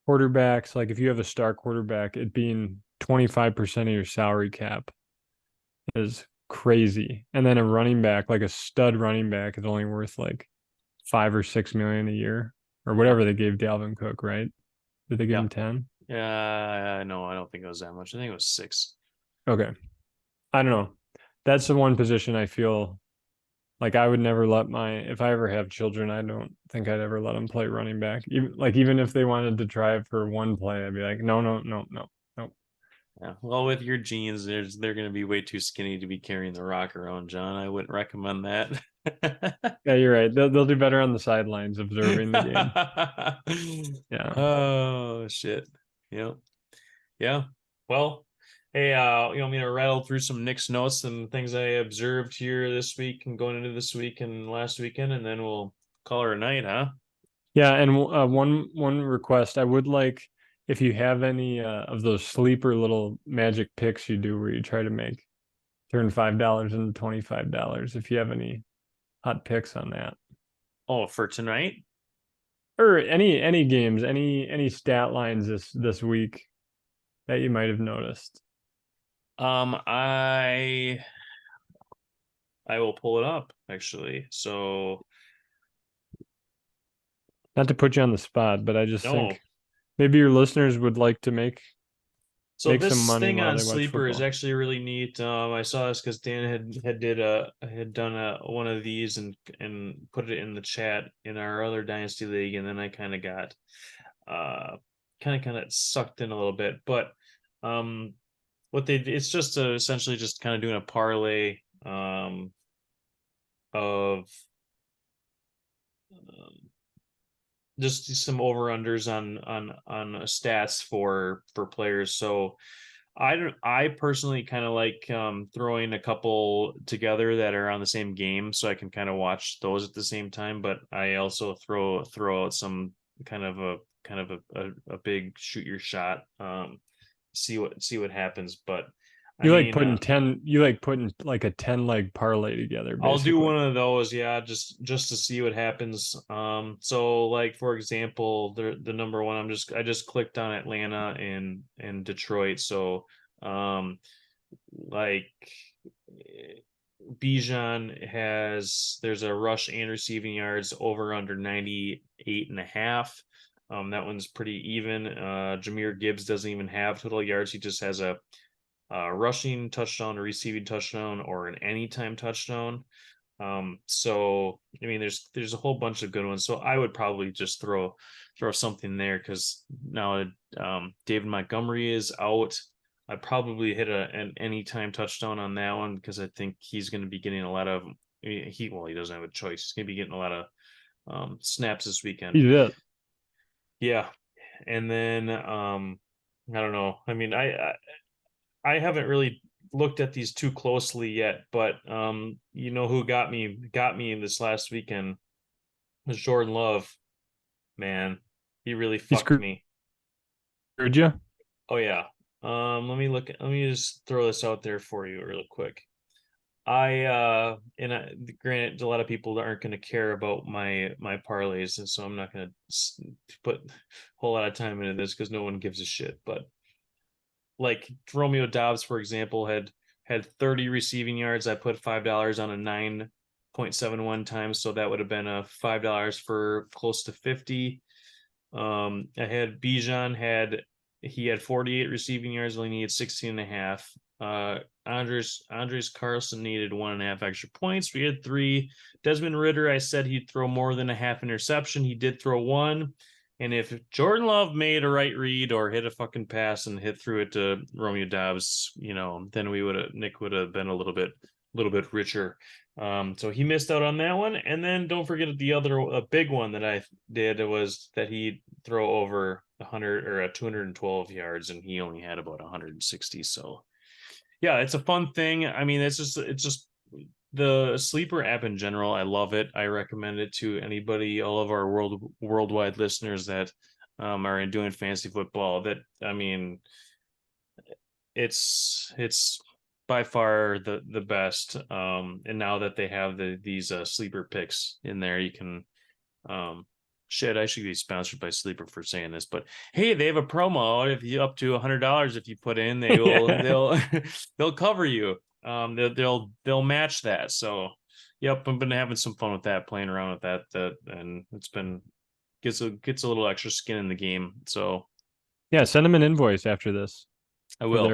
quarterbacks, like if you have a star quarterback, it being 25% of your salary cap is crazy. And then a running back, like a stud running back, is only worth like 5 or 6 million a year or Yep. whatever they gave Dalvin Cook, right? Did they give him Yep. 10? Yeah, no, I don't think it was that much. I think it was 6. Okay. I don't know. That's the one position I feel like I would never let if I ever have children, I don't think I'd ever let them play running back. Even if they wanted to try it for one play, I'd be like, no, no, no, no, no. Yeah. Well, with your jeans, they're going to be way too skinny to be carrying the rock around, John. I wouldn't recommend that. Yeah, you're right. They'll do better on the sidelines observing the game. Yeah. Oh shit. Yep. Yeah. Well, hey, you want me to rattle through some Nick's notes and things I observed here this week and going into this week and last weekend, and then we'll call her a night, huh? Yeah, and one request, I would like if you have any of those sleeper little magic picks you do where you try to turn $5 into $25. If you have any hot picks on that. Oh, for tonight? Or any games, any stat lines this week that you might have noticed. Um, I I will pull it up actually. So Not to put you on the spot, but I just no. think maybe your listeners would like to So make some this money thing while on they watch Sleeper is football. actually really neat. I saw this because Dan had done one of these and put it in the chat in our other Dynasty League, and then I got uh kind of sucked in a little bit. But um it's just essentially just kind of doing a parlay of um, just some over unders on stats for players. So I personally kind of like throwing a couple together that are on the same game so I can kind of watch those at the same time, but I also throw out some kind of a big shoot your shot, see what happens. But I mean, You like putting like a 10 leg parlay together, I'll do basically. one of those, yeah, just to see what happens. So like for example, the number one, I just clicked on Atlanta and Detroit. So like Bijan there's a rush and receiving yards over under 98 and a half. That one's pretty even. Jameer Gibbs doesn't even have total yards. He just has a rushing touchdown, a receiving touchdown, or an anytime touchdown. So I mean, there's a whole bunch of good ones. So I would probably just throw something there because now David Montgomery is out. I probably hit an anytime touchdown on that one because I think he's going to be getting a lot of he doesn't have a choice. He's going to be getting a lot of snaps this weekend. He did. Yeah, and then I don't know. I mean, I haven't really looked at these too closely yet, but you know who got me this last weekend was Jordan Love. Man, he really He fucked screwed me. you. Oh yeah. Let me just throw this out there for you real quick. Granted, a lot of people aren't going to care about my parlays, and so I'm not going to put a whole lot of time into this because no one gives a shit. But like Romeo Dobbs, for example, had 30 receiving yards. I put $5 on a 9.71 times, so that would have been a $5 for close to 50. I had Bijan he had 48 receiving yards, only needed 16 and a half. Andres Carlson needed 1.5 extra points. We had 3. Desmond Ritter, I said he'd throw more than a half interception. He did throw 1. And if Jordan Love made a right read or hit a fucking pass and hit through it to Romeo Dobbs, then Nick would have been a little bit richer. So he missed out on that one. And then don't forget a big one that I did was that he throw over 100 or 212 yards, and he only had about 160. So yeah, it's a fun thing. I mean, it's just the sleeper app in general. I love it. I recommend it to anybody, all of our worldwide listeners that are doing fantasy football. That I mean, it's by far the best. And now that they have these sleeper picks in there, you can shit, I should be sponsored by Sleeper for saying this, but hey, they have a promo. If you up to $100 if you put in, they'll they'll cover you. They'll match that. So yep, I've been having some fun with that, playing around with that, and it's been gets a little extra skin in the game. So Yeah, send them an invoice after this I will.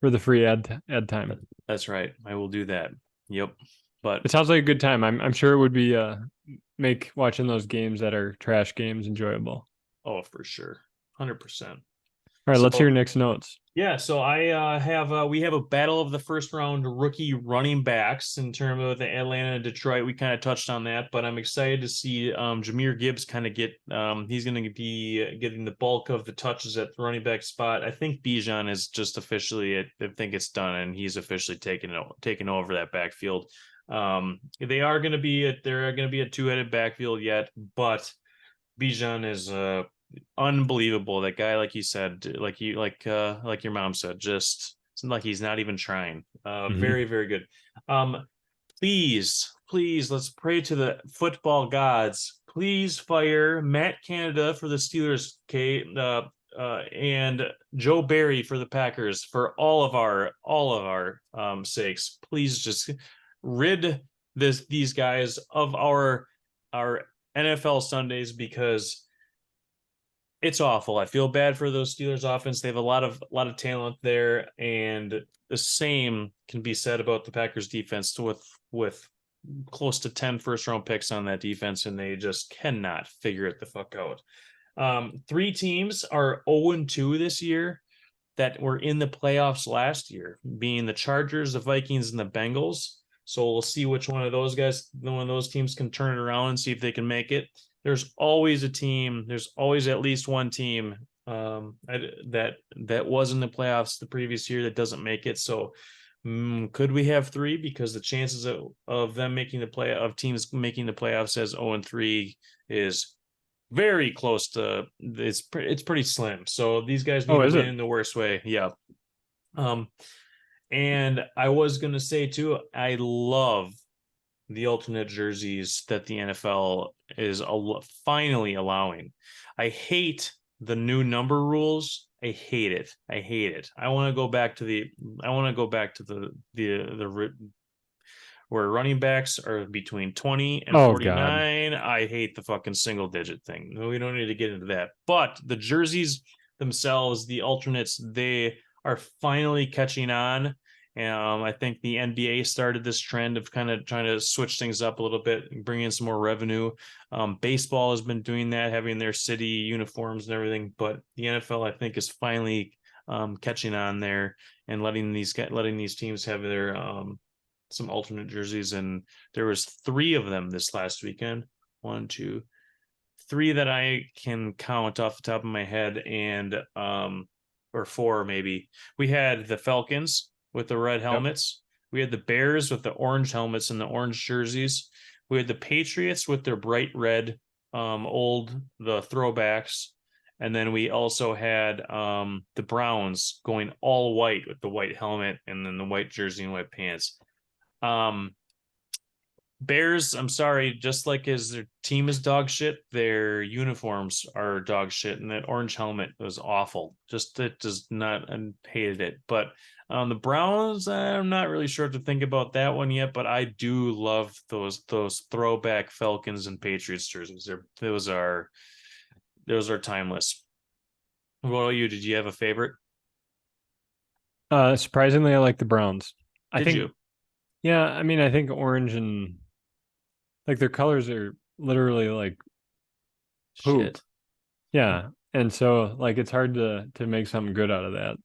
For the free ad time. That's right. I will do that. Yep. But it sounds like a good time. I'm sure it would be make watching those games that are trash games enjoyable. Oh, for sure. 100%. All right, let's hear Nick's notes. Yeah, so we have a battle of the first round rookie running backs in terms of the Atlanta and Detroit. We kind of touched on that, but I'm excited to see Jahmyr Gibbs kind of get he's going to be getting the bulk of the touches at the running back spot. I think Bijan is just officially I think it's done, and he's officially taken over that backfield. They're going to be a two-headed backfield yet, but Bijan is unbelievable. That guy, like you said, like your mom said, just it's like he's not even trying. Very, very good. Please, let's pray to the football gods. Please fire Matt Canada for the Steelers, and Joe Barry for the Packers for all of our sakes. Please just rid these guys of our NFL Sundays, because it's awful. I feel bad for those Steelers offense. They have a lot of talent there, and the same can be said about the Packers defense with close to 10 first-round picks on that defense, and they just cannot figure it the fuck out. 3 teams are 0-2 this year that were in the playoffs last year, being the Chargers, the Vikings, and the Bengals. So we'll see which one of those teams can turn it around and see if they can make it. There's always at least one team that was in the playoffs the previous year that doesn't make it. So could we have 3? Because the chances of them teams making the playoffs as 0-3 is very close to it's pretty slim. So these guys need to win in the worst way. Yeah. And I was going to say too, I love the alternate jerseys that the NFL is finally allowing. I hate the new number rules. I hate it. I want to go back to the where running backs are between 20 and 49. God. I hate the fucking single digit thing. We don't need to get into that. But the jerseys themselves, the alternates, they are finally catching on. I think the NBA started this trend of kind of trying to switch things up a little bit and bring in some more revenue. Baseball has been doing that, having their city uniforms and everything. But the NFL, I think, is finally catching on there and letting these teams have their some alternate jerseys. And there was 3 of them this last weekend. 1, 2, 3 that I can count off the top of my head, and or 4 maybe. We had the Falcons with the red helmets. Yep. We had the Bears with the orange helmets and the orange jerseys. We had the Patriots with their bright red, the throwbacks. And then we also had the Browns going all white with the white helmet and then the white jersey and white pants. Bears, I'm sorry, just like as their team is dog shit, their uniforms are dog shit, and that orange helmet was awful. Just it does not, I hated it. But the Browns, I'm not really sure what to think about that one yet. But I do love those throwback Falcons and Patriots jerseys. Those are timeless. What about you? Did you have a favorite? Surprisingly, I like the Browns. I Did think, you? yeah, I mean, I think orange and like their colors are literally like poop. Shit. Yeah. And so like it's hard to make something good out of that.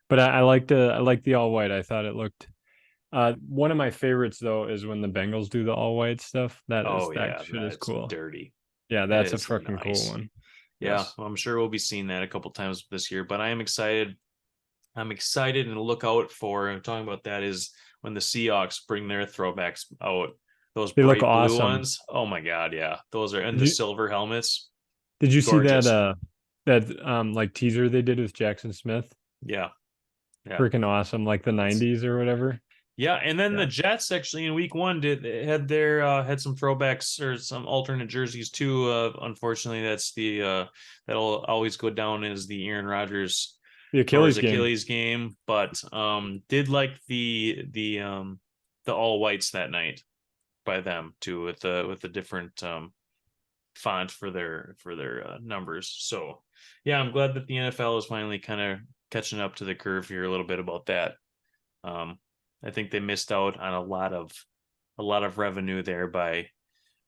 But I like the all white. I thought it looked one of my favorites though is when the Bengals do the all white stuff. Oh That yeah, shit is that's cool. dirty. Yeah, That that's a is fucking cool nice. one. Yeah, Yes. well, I'm sure we'll be seeing that a couple times this year, but I am excited. I'm excited and look out for, I'm talking about that is when the Seahawks bring their throwbacks out, those They look bright blue awesome. ones. Oh my God, yeah. Those are, and Did the you silver helmets, did you see that gorgeous. like teaser they did with Jackson Smith? Yeah, yeah. Freaking awesome, like the It's 90s or whatever. yeah, and then the Yeah. Jets actually in week one did they had their had some throwbacks or some alternate jerseys too. Unfortunately, that's the that'll always go down as the Aaron Rodgers The tore his Achilles game. Achilles game, but did like the all whites that night by them too with the different font for their numbers. So yeah, I'm glad that the NFL is finally kind of catching up to the curve here a little bit about that. Um, I think they missed out on a lot of revenue there by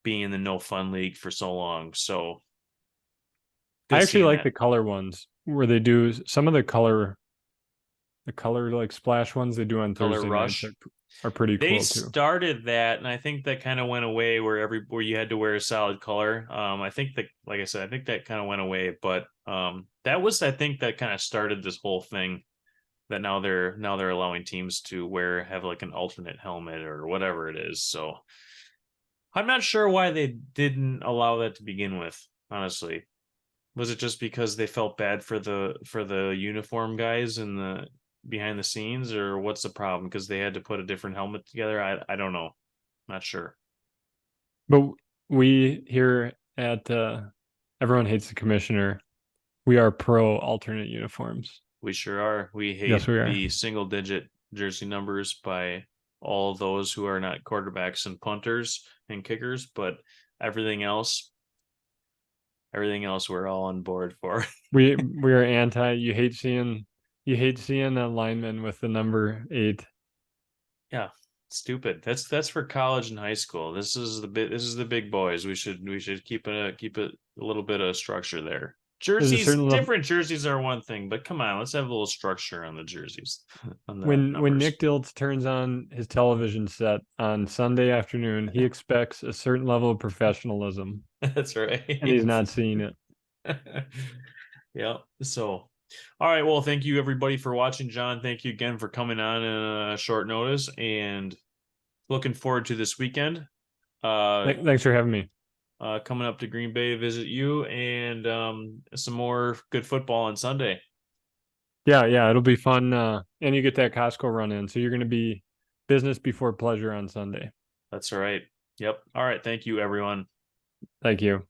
being in the no fun league for so long. So I good actually seeing like that. the color ones where they do some of the color like splash ones they do on Color Thursday nights Rush. are pretty They cool too. started that, and I think that kind of went away where you had to wear a solid color. I think that, like I said, I think that kind of went away, but that was I think that kind of started this whole thing that now they're allowing teams to have like an alternate helmet or whatever it is. So I'm not sure why they didn't allow that to begin with, honestly. Was it just because they felt bad for the uniform guys in the behind the scenes, or what's the problem? Because they had to put a different helmet together? I don't know. Not sure. But we here at Everyone Hates the Commissioner, we are pro alternate uniforms. We sure are. We Yes, hate we are. the single digit jersey numbers by all those who are not quarterbacks and punters and kickers, but everything else, everything else we're all on board for. We are anti. You hate seeing a lineman with the number 8. Yeah, stupid. That's for college and high school. This is the big boys. We should keep it a little bit of structure there. There's a Jerseys, certain level different jerseys are one thing, but come on, let's have a little structure on the jerseys, on the when numbers. Nick Diltz turns on his television set on Sunday afternoon, he expects a certain level of professionalism, That's and he's right. not seeing it. Yeah. So, all right. Well, thank you everybody for watching, John. Thank you again for coming on in a short notice, and looking forward to this weekend. Uh, Thanks for having me. coming up to Green Bay, visit you, and some more good football on Sunday. Yeah, yeah, it'll be fun. And you get that Costco run in, so you're going to be business before pleasure on Sunday. That's all right. Yep. All right. Thank you, everyone. Thank you.